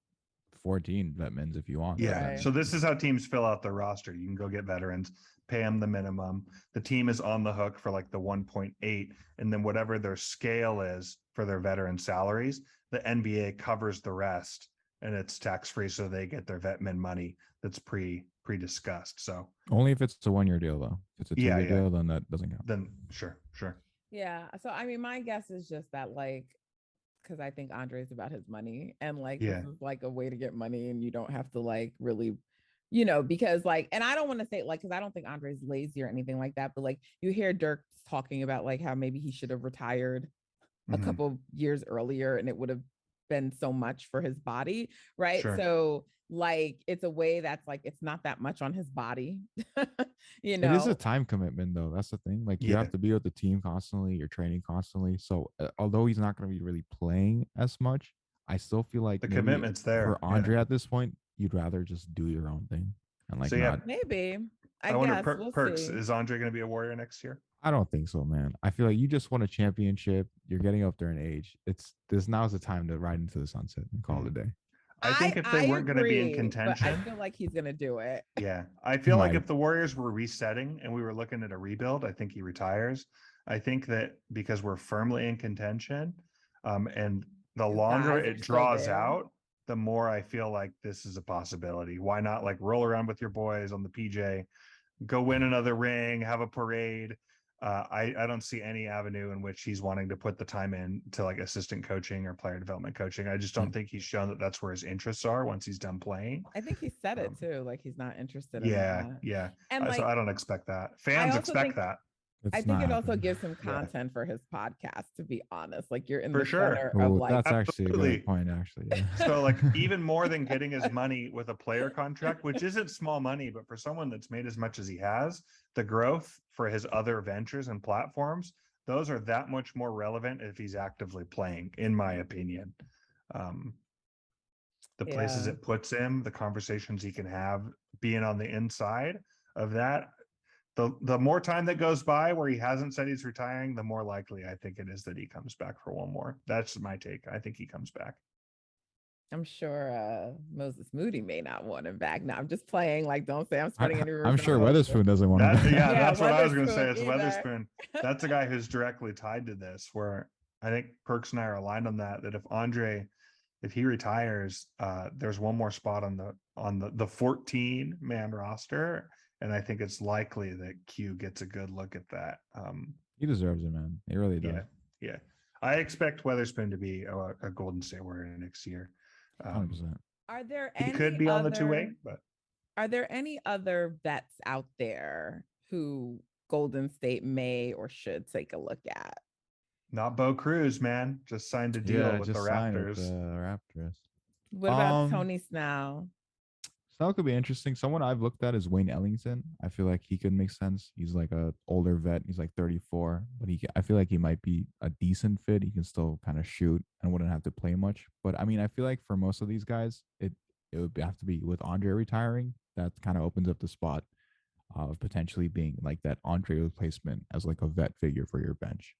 14 vet mins if you want. Yeah. Right. So this is how teams fill out their roster. You can go get veterans, pay them the minimum. The team is on the hook for like the 1.8, and then whatever their scale is for their veteran salaries, the NBA covers the rest, and it's tax free, so they get their vet min money that's pre-discussed. So only if it's a 1-year deal, though. If it's a 2-year deal, then that doesn't count. Then sure. Yeah. So I mean, my guess is just that like, because I think Andre's about his money, and like this is like a way to get money, and you don't have to like really, because like, and I don't want to say like, because I don't think Andre's lazy or anything like that, but like you hear Dirk talking about like how maybe he should have retired a couple years earlier, and it would have been so much for his body, right? Sure. So like it's a way that's like it's not that much on his body. It is a time commitment though. That's the thing. Like you have to be with the team constantly, you're training constantly. So although he's not going to be really playing as much, I still feel like the commitment's there for Andre at this point. You'd rather just do your own thing and like maybe. I wonder, Perks, is Andre going to be a Warrior next year? I don't think so, man. I feel like you just won a championship. You're getting up there in age. Now's the time to ride into the sunset and call it a day. I think if they weren't going to be in contention, I feel like he's going to do it. Yeah. I feel like if the Warriors were resetting and we were looking at a rebuild, I think he retires. I think that because we're firmly in contention, and the longer it draws out, the more I feel like this is a possibility. Why not like roll around with your boys on the PJ, go win another ring, have a parade? I don't see any avenue in which he's wanting to put the time in to like assistant coaching or player development coaching. I just don't think he's shown that that's where his interests are once he's done playing. I think he said it too, like he's not interested in that. Yeah. And so I don't expect that. Fans expect that. I think it also gives him content for his podcast, to be honest. Like you're in For the sure. center of like That's actually a great point, actually. Yeah. So like even more than getting his money with a player contract, which isn't small money, but for someone that's made as much as he has, the growth for his other ventures and platforms, those are that much more relevant if he's actively playing, in my opinion. The places it puts him, the conversations he can have, being on the inside of that. The more time that goes by where he hasn't said he's retiring, the more likely I think it is that he comes back for one more. That's my take. I think he comes back. I'm sure Moses Moody may not want him back. Now I'm just playing. Like, don't say I'm spreading any rumors. I'm sure Weatherspoon doesn't want him back. Yeah, that's what I was going to say. Weatherspoon It's Weatherspoon. That's a guy who's directly tied to this. Where I think Perks and I are aligned on that. That if he retires, there's one more spot on the 14-man roster. And I think it's likely that Q gets a good look at that. He deserves it, man. He really does. Yeah. I expect Weatherspoon to be a Golden State Warrior next year. 100%. Are there he could be on the two-way, but are there any other vets out there who Golden State may or should take a look at? Not Bo Cruz, man. Just signed a deal with the Raptors. What about Tony Snell? Snell could be interesting. Someone I've looked at is Wayne Ellingson. I feel like he could make sense. He's like a older vet. He's like 34, but I feel like he might be a decent fit. He can still kind of shoot and wouldn't have to play much. But I mean, I feel like for most of these guys, it would have to be with Andre retiring. That kind of opens up the spot of potentially being like that Andre replacement as like a vet figure for your bench.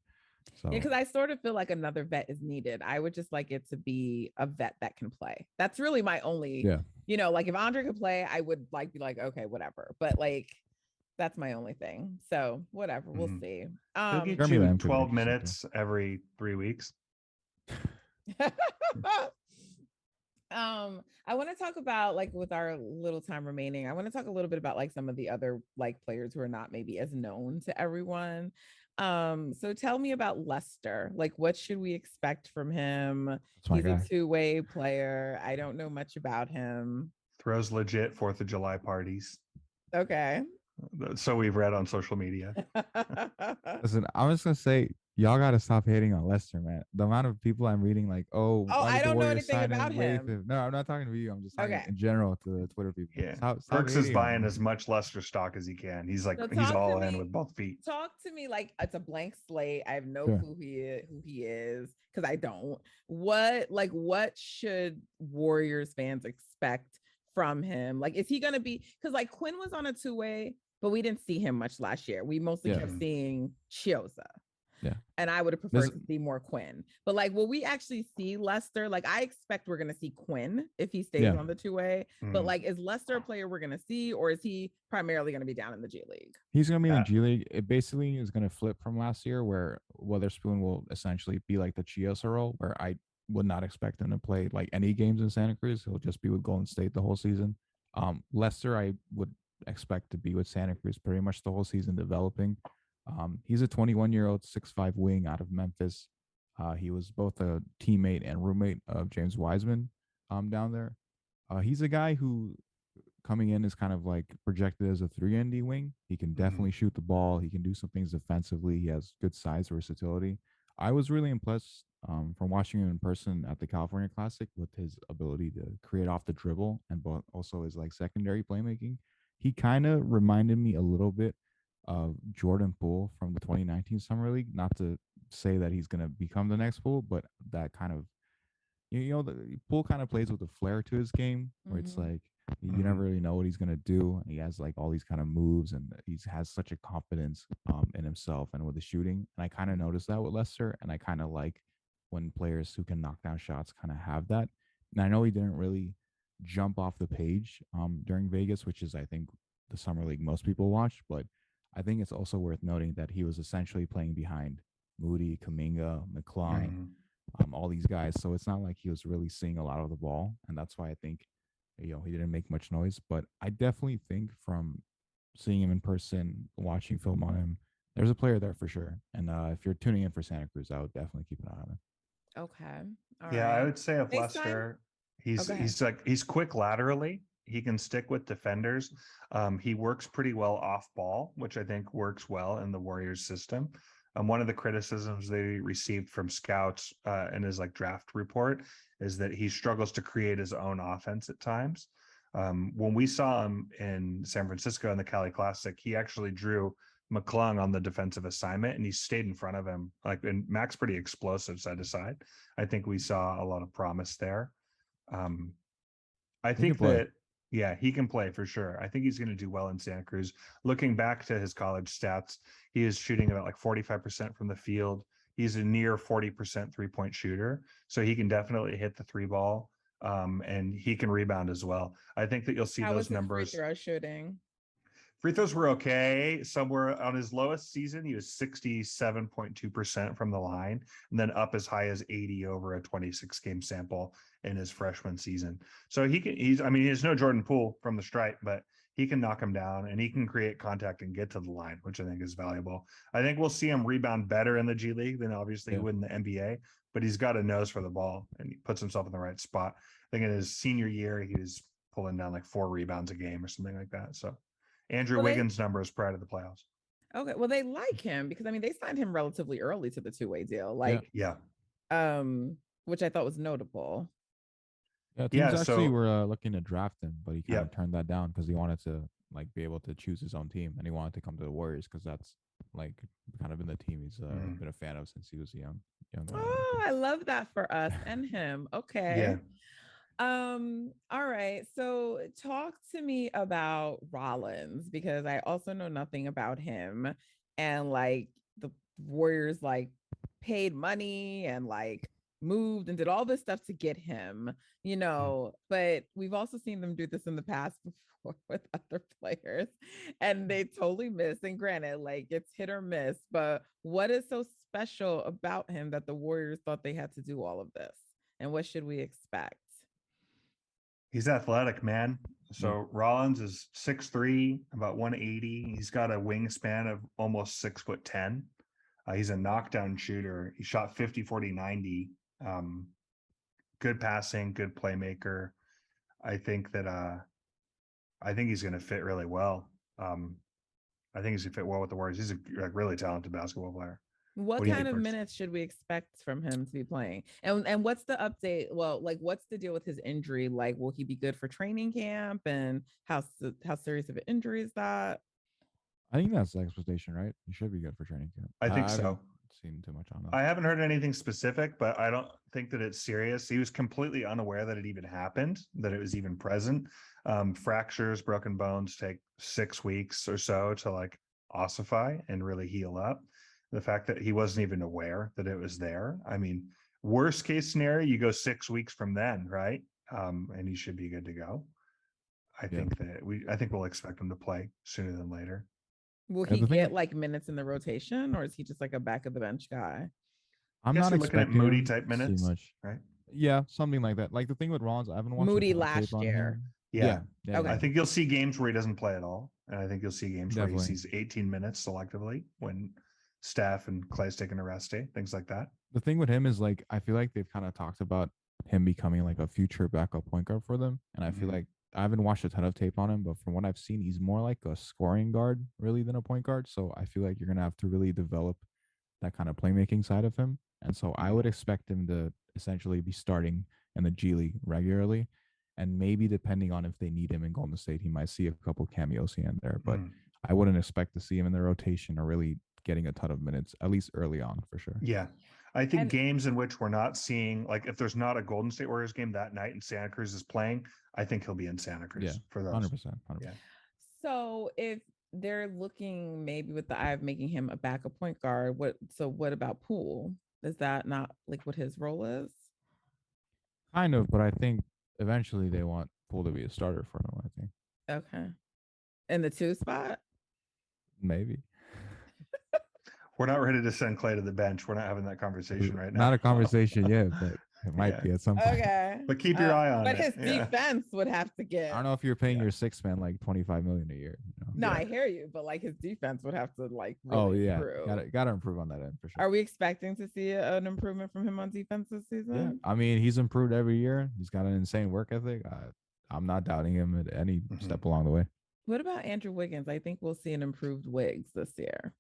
So, yeah, because I sort of feel like another vet is needed. I would just like it to be a vet that can play. That's really my only, like if Andre could play, I would like be like, okay, whatever. But like, that's my only thing. So whatever, we'll see. He'll get you 12 minutes every 3 weeks. I want to talk about like with our little time remaining, I want to talk a little bit about like some of the other like players who are not maybe as known to everyone. So tell me about Lester. Like, what should we expect from him? He's a two-way player. I don't know much about him. Throws legit 4th of July parties. Okay. So we've read on social media. Listen, I'm just gonna say, y'all gotta stop hating on Lester, man. The amount of people I'm reading, like, I don't know anything about him. No, I'm not talking to you. I'm just talking in general to the Twitter people. Yeah, Perks is buying as much Lester stock as he can. He's like, he's all in with both feet. Talk to me like it's a blank slate. I have no clue who he is because I don't. What should Warriors fans expect from him? Like, is he gonna be? Because like Quinn was on a two-way, but we didn't see him much last year. We mostly kept seeing Chioza. Yeah. And I would have preferred to see more Quinn. But like, will we actually see Lester? Like, I expect we're going to see Quinn if he stays on the two-way. But like, is Lester a player we're going to see, or is he primarily going to be down in the G League? He's going to be in the G League. It basically is going to flip from last year, where Weatherspoon will essentially be like the Chiosa role, where I would not expect him to play like any games in Santa Cruz. He'll just be with Golden State the whole season. Lester, I would expect to be with Santa Cruz pretty much the whole season developing. He's a 21-year-old 6'5" wing out of Memphis. He was both a teammate and roommate of James Wiseman down there. He's a guy who coming in is kind of like projected as a 3-and-D wing. He can definitely shoot the ball. He can do some things defensively. He has good size versatility. I was really impressed from watching him in person at the California Classic with his ability to create off the dribble and also his like secondary playmaking. He kind of reminded me a little bit of Jordan Poole from the 2019 Summer League. Not to say that he's going to become the next Poole, but that kind of, the Poole kind of plays with a flair to his game where it's like, you never really know what he's going to do. And he has like all these kind of moves and he has such a confidence in himself and with the shooting. And I kind of noticed that with Lester. And I kind of like when players who can knock down shots kind of have that. And I know he didn't really jump off the page during Vegas, which is, I think, the Summer League most people watch, but I think it's also worth noting that he was essentially playing behind Moody, Kuminga, Mcclung, all these guys. So it's not like he was really seeing a lot of the ball. And that's why I think, he didn't make much noise. But I definitely think from seeing him in person, watching film on him, there's a player there for sure. And if you're tuning in for Santa Cruz, I would definitely keep an eye on him. Okay. All right. I would say of Lester, he's quick laterally. He can stick with defenders. He works pretty well off ball, which I think works well in the Warriors system. One of the criticisms they received from scouts in his like draft report is that he struggles to create his own offense at times. When we saw him in San Francisco in the Cali Classic, he actually drew Mcclung on the defensive assignment and he stayed in front of him. Like, and Mac's pretty explosive side to side. I think we saw a lot of promise there. I think that, yeah, he can play for sure. I think he's going to do well in Santa Cruz. Looking back to his college stats, he is shooting about like 45% from the field. He's a near 40% 3-point shooter. So he can definitely hit the 3 ball. And he can rebound as well. I think that you'll see those numbers. Free throw shooting? Free throws were okay. Somewhere on his lowest season, he was 67.2% from the line, and then up as high as 80 over a 26 game sample in his freshman season. So he's no Jordan Poole from the stripe, but he can knock him down and he can create contact and get to the line, which I think is valuable. I think we'll see him rebound better in the G League than obviously he would in the NBA, but he's got a nose for the ball and he puts himself in the right spot. I think in his senior year, he was pulling down like 4 rebounds a game or something like that. So Andrew Wiggins' numbers prior to the playoffs. Okay, well, they like him because they signed him relatively early to the 2-way deal, which I thought was notable. Yeah, teams actually were looking to draft him, but he kind of turned that down because he wanted to like be able to choose his own team and he wanted to come to the Warriors because that's like kind of been the team he's been a fan of since he was young. Oh, I love that for us and him. Okay. Yeah. All right. So talk to me about Rollins because I also know nothing about him. And like the Warriors like paid money and like moved and did all this stuff to get him, but we've also seen them do this in the past before with other players and they totally miss. And granted, like it's hit or miss, but what is so special about him that the Warriors thought they had to do all of this? And what should we expect? He's athletic, man. So Rollins is 6'3", about 180. He's got a wingspan of almost 6'10". He's a knockdown shooter. He shot 50, 40, 90. Good passing, good playmaker. I think he's going to fit really well. I think he's going to fit well with the Warriors. He's a really talented basketball player. What kind of minutes should we expect from him to be playing? And what's the update? Well, like what's the deal with his injury? Like, will he be good for training camp? And how serious of an injury is that? I think that's the expectation, right? He should be good for training camp. I think so. Seen too much on that. I haven't heard anything specific, but I don't think that it's serious. He was completely unaware that it even happened, that it was even present. Fractures, broken bones take 6 weeks or so to like ossify and really heal up. The fact that he wasn't even aware that it was there. I mean, worst case scenario, you go 6 weeks from then, right? And he should be good to go. I think we'll expect him to play sooner than later. Will he get like minutes in the rotation, or is he just like a back of the bench guy? I'm not looking at Moody type minutes, much. Right? Yeah, something like that. Like the thing with Rollins, I haven't watched Moody last year. Yeah. Okay. I think you'll see games where he doesn't play at all, and I think you'll see games where he sees 18 minutes selectively when Steph and Clay's taking a rest day, things like that. The thing with him is like I feel like they've kind of talked about him becoming like a future backup point guard for them, and I feel like I haven't watched a ton of tape on him, but from what I've seen, he's more like a scoring guard really than a point guard. So I feel like you're gonna have to really develop that kind of playmaking side of him, and so I would expect him to essentially be starting in the G League regularly, and maybe depending on if they need him in Golden State, he might see a couple cameos here and there, but I wouldn't expect to see him in the rotation or really getting a ton of minutes, at least early on for sure. Yeah. I think games in which we're not seeing, like if there's not a Golden State Warriors game that night and Santa Cruz is playing, I think he'll be in Santa Cruz for those. 100%. Yeah. So if they're looking maybe with the eye of making him a backup point guard, what about Poole? Is that not like what his role is? Kind of, but I think eventually they want Poole to be a starter for him, I think. Okay. In the 2 spot? Maybe. We're not ready to send Clay to the bench. We're not having that conversation right now. Not a conversation yet, but it might be at some point. Okay. But keep your eye on but it. But his defense would have to get. I don't know if you're paying your 6 man like $25 million a year. No, I hear you, but like his defense would have to like really improve. Gotta improve on that end for sure. Are we expecting to see an improvement from him on defense this season? Yeah, I mean he's improved every year. He's got an insane work ethic. I'm not doubting him at any step along the way. What about Andrew Wiggins? I think we'll see an improved Wiggs this year.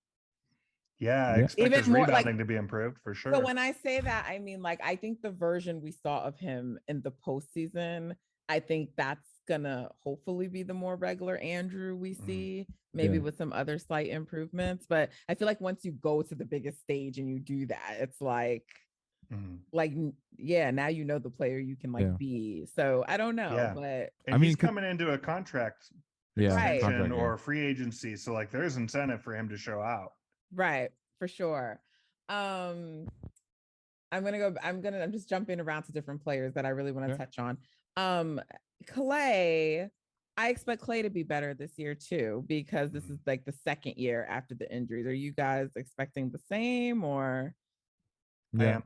Yeah, I expect his rebounding to be improved for sure. So when I say that, I mean, like, I think the version we saw of him in the postseason, I think that's gonna hopefully be the more regular Andrew we see, maybe with some other slight improvements. But I feel like once you go to the biggest stage and you do that, it's like, now you know the player you can be. So I don't know, but and he's coming into a contract extension or free agency, so like there's incentive for him to show out. Right, for sure. I'm just jumping around to different players that I really want to touch on. Clay, I expect Clay to be better this year too, because this is like the second year after the injuries. Are you guys expecting the same or? Yeah,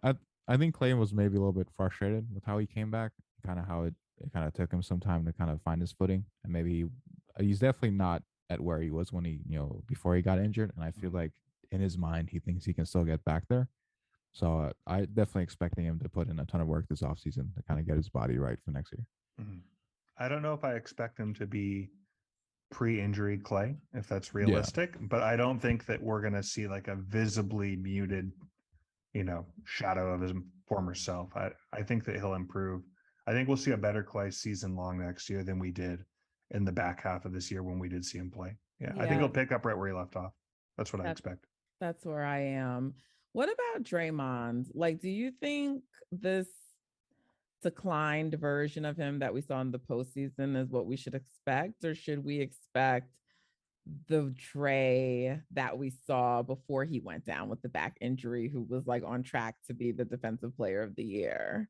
I think Clay was maybe a little bit frustrated with how he came back, kind of how it kind of took him some time to kind of find his footing, and maybe he's definitely not at where he was when he, before he got injured. And I feel like in his mind, he thinks he can still get back there. So I definitely expecting him to put in a ton of work this offseason to kind of get his body right for next year. I don't know if I expect him to be pre-injury Clay, if that's realistic, but I don't think that we're going to see like a visibly muted, shadow of his former self. I think that he'll improve. I think we'll see a better Clay season long next year than we did in the back half of this year when we did see him play. I think he'll pick up right where he left off. That's what I expect. That's where I am. What about Draymond? Like, do you think this declined version of him that we saw in the postseason is what we should expect, or should we expect the Dre that we saw before he went down with the back injury, who was like on track to be the defensive player of the year?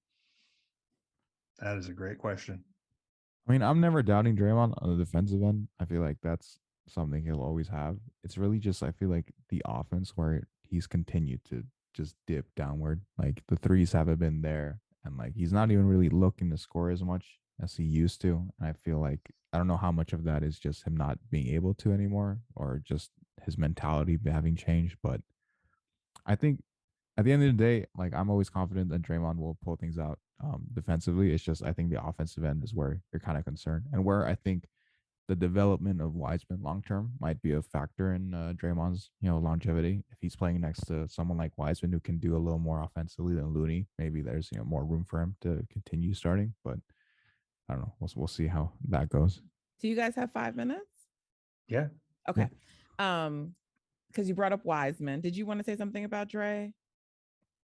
That is a great question. I mean, I'm never doubting Draymond on the defensive end. I feel like that's something he'll always have. It's really just, I feel like the offense where he's continued to just dip downward. Like the threes haven't been there, and like he's not even really looking to score as much as he used to. And I feel like I don't know how much of that is just him not being able to anymore, or just his mentality having changed. But I think at the end of the day, like I'm always confident that Draymond will pull things out defensively. It's just I think the offensive end is where you're kind of concerned, and where I think the development of Wiseman long term might be a factor in Draymond's longevity. If he's playing next to someone like Wiseman who can do a little more offensively than Looney, maybe there's more room for him to continue starting. But I don't know. We'll see how that goes. Do you guys have 5 minutes? Yeah. Okay. Because you brought up Wiseman. Did you want to say something about Dre,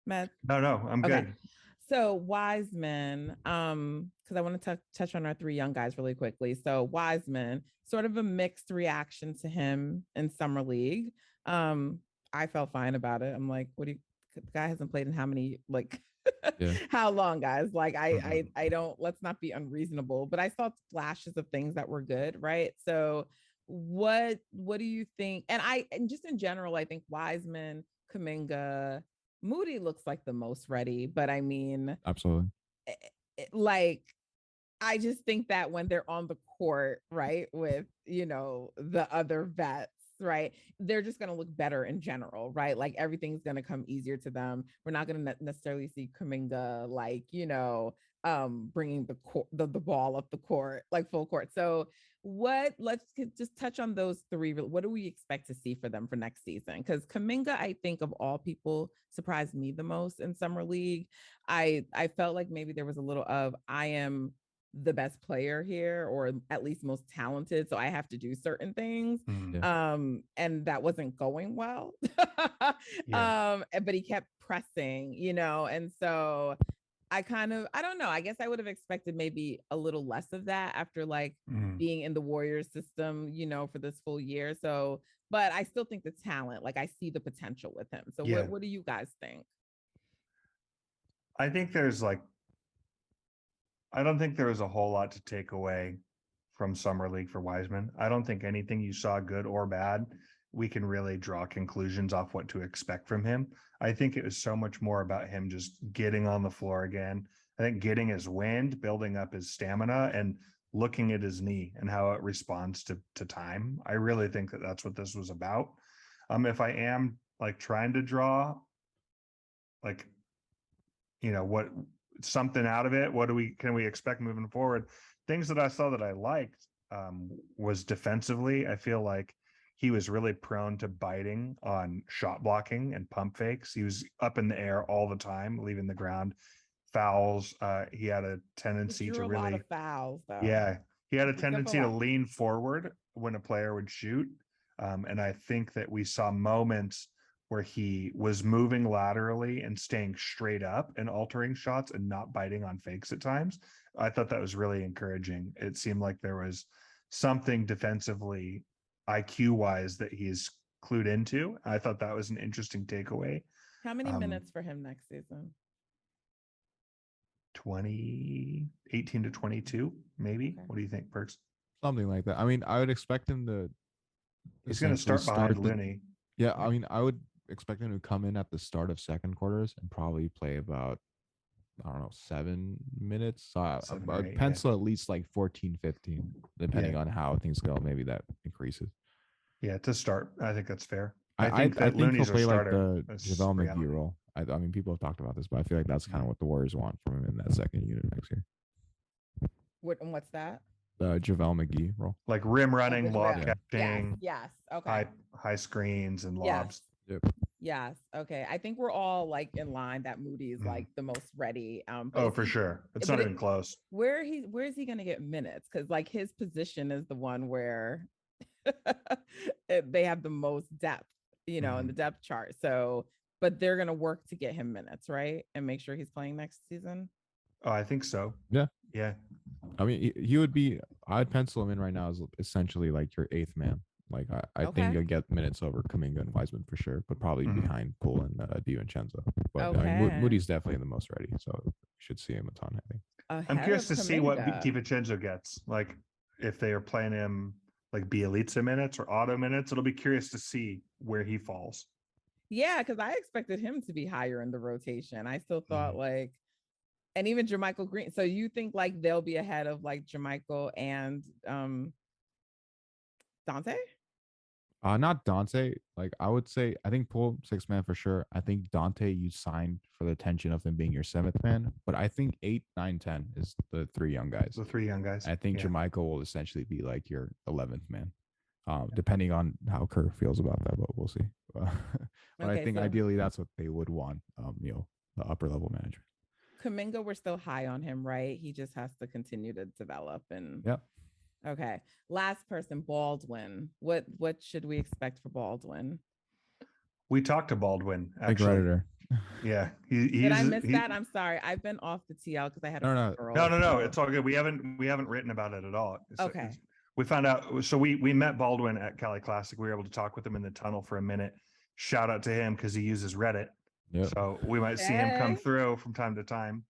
Matt? No, I'm good. So Wiseman, because I want to touch on our 3 young guys really quickly. So Wiseman, sort of a mixed reaction to him in Summer League. I felt fine about it. I'm like, the guy hasn't played in how many, how long, guys? Like, I don't, let's not be unreasonable, but I saw flashes of things that were good, right? So what do you think? And just in general, I think Wiseman, Kuminga, Moody looks like the most ready, but I mean, absolutely. I just think that when they're on the court, right, with, the other vets, right, they're just going to look better in general, right? Like everything's going to come easier to them. We're not going to necessarily see Kuminga, bringing the ball up the court, like full court. So let's just touch on those 3. What do we expect to see for them for next season? Because Kuminga, I think of all people, surprised me the most in Summer League. I felt like maybe there was a little of, I am the best player here, or at least most talented, so I have to do certain things. And that wasn't going well. But he kept pressing, and so I don't know. I guess I would have expected maybe a little less of that after being in the Warriors system, for this full year. So, but I still think the talent, I see the potential with him. So what do you guys think? I think I don't think there was a whole lot to take away from Summer League for Wiseman. I don't think anything you saw, good or bad, we can really draw conclusions off what to expect from him. I think it was so much more about him just getting on the floor again. I think getting his wind, building up his stamina, and looking at his knee and how it responds to time. I really think that that's what this was about. If I am trying to draw what something out of it, can we expect moving forward? things that I saw that I liked was defensively. I feel like he was really prone to biting on shot blocking and pump fakes. He was up in the air all the time, leaving the ground. Fouls. He had a tendency to really, a lot of fouls, though. yeah, he had a He drew up a tendency to lot. lean forward when a player would shoot. And I think that we saw moments where he was moving laterally and staying straight up and altering shots and not biting on fakes at times. I thought that was really encouraging. It seemed like there was something defensively, IQ wise, that he's clued into. I thought that was an interesting takeaway. How many minutes for him next season? 18 to 22, maybe. Okay. What do you think, Perks? Something like that. I mean, I would expect him to. He's going to start behind Looney. Yeah, I mean, I would expect him to come in at the start of second quarters and probably play about, I don't know, 7 minutes. So I'd pencil at least like 14, 15, depending on how things go. Maybe that increases. Yeah, to start, I think that's fair. I think he'll play like the JaVale McGee role. I mean, people have talked about this, but I feel like that's kind of what the Warriors want from him in that second unit next year. What's that? The JaVale McGee role, like rim running, lob catching, yes, okay, high screens and lobs. Yep. Yes, okay. I think we're all like in line that Moody is like the most ready. For sure, it's not even close. Where is he going to get minutes? Because like his position is the one where they have the most depth, in the depth chart. So, but they're going to work to get him minutes, right, and make sure he's playing next season. Oh, I think so. Yeah. I mean, he would be. I'd pencil him in right now as essentially like your 8th man. Like I think you'll get minutes over Kuminga and Wiseman for sure, but probably behind Poole and DiVincenzo. But I mean, Moody's definitely the most ready, so you should see him a ton. I think. I'm curious to see what DiVincenzo gets. Like if they are playing him like Bielitsa minutes or Otto minutes, it'll be curious to see where he falls. Yeah, because I expected him to be higher in the rotation. I still thought and even Jermichael Green. So you think like they'll be ahead of like Jermichael and Dante? Not Dante. Like I would say, I think Poole 6th man for sure. I think Dante you signed for the tension of them being your 7th man. But I think 8, 9, 10 is the 3 young guys. The 3 young guys. I think Jermichael will essentially be like your 11th man. Depending on how Kerr feels about that, but we'll see. But I think ideally that's what they would want. The upper level manager. Kuminga, we're still high on him, right? He just has to continue to develop and. Yep. Okay. Last person, Baldwin. What should we expect for Baldwin? We talked to Baldwin actually. Big Redditor. Yeah. Did I miss that? I'm sorry. I've been off the TL because I had No. It's all good. We haven't written about it at all. Okay. We found out. So we met Baldwin at Cali Classic. We were able to talk with him in the tunnel for a minute. Shout out to him because he uses Reddit. Yep. So we might see him come through from time to time.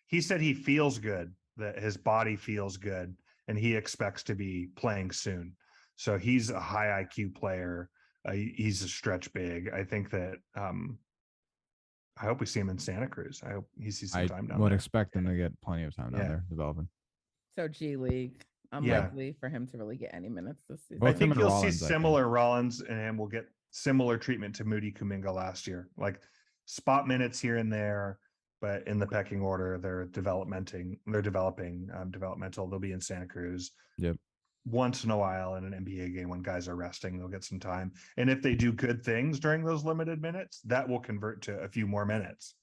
He said he feels good, that his body feels good, and he expects to be playing soon. So he's a high IQ player. He's a stretch big. I think that I hope we see him in Santa Cruz. I hope he sees some time down there. I would expect him to get plenty of time down there developing. So G League, unlikely for him to really get any minutes this season. I think you'll see similar Rollins and him will get similar treatment to Moody Kuminga last year, like spot minutes here and there, but in the pecking order, they're developing developmental. They'll be in Santa Cruz. Yep. Once in a while in an NBA game when guys are resting, they'll get some time. And if they do good things during those limited minutes, that will convert to a few more minutes.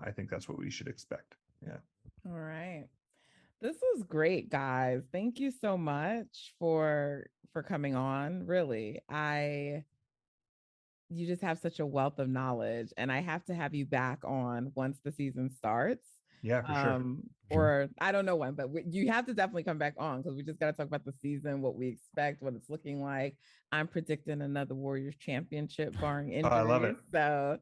I think that's what we should expect. Yeah. All right. This was great, guys. Thank you so much for coming on. Really, you just have such a wealth of knowledge, and I have to have you back on once the season starts. Yeah, for sure. Or I don't know when, but you have to definitely come back on because we just got to talk about the season, what we expect, what it's looking like. I'm predicting another Warriors championship barring injuries. I love it. So,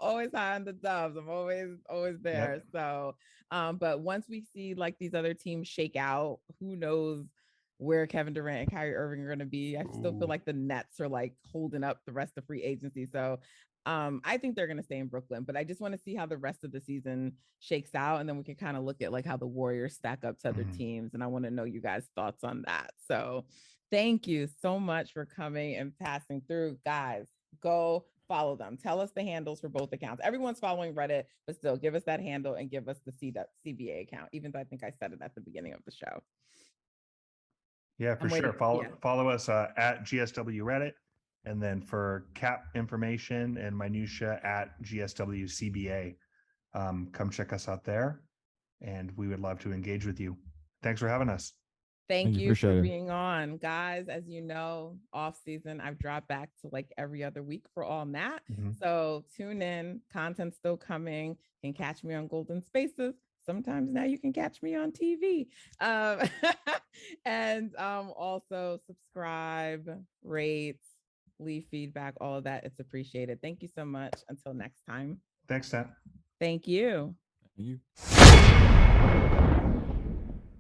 always high on the Dubs. I'm always there. Yep. So, but once we see like these other teams shake out, who knows where Kevin Durant and Kyrie Irving are going to be. I still feel like the Nets are like holding up the rest of free agency. So I think they're going to stay in Brooklyn, but I just want to see how the rest of the season shakes out. And then we can kind of look at like how the Warriors stack up to other teams. And I want to know you guys' thoughts on that. So thank you so much for coming and passing through. Guys, go follow them. Tell us the handles for both accounts. Everyone's following Reddit, but still give us that handle and give us the CBA account, even though I think I said it at the beginning of the show. Yeah, for sure. Follow us at GSW Reddit. And then for cap information and minutia at GSW CBA. Come check us out there. And we would love to engage with you. Thanks for having us. Thank you for being on. Guys, as you know, off season, I've dropped back to like every other week for all that. So tune in. Content's still coming. You can catch me on Golden Spaces. Sometimes now you can catch me on TV. And also subscribe, rate, leave feedback, all of that. It's appreciated. Thank you so much. Until next time. Thanks, Seth. Thank you. Thank you.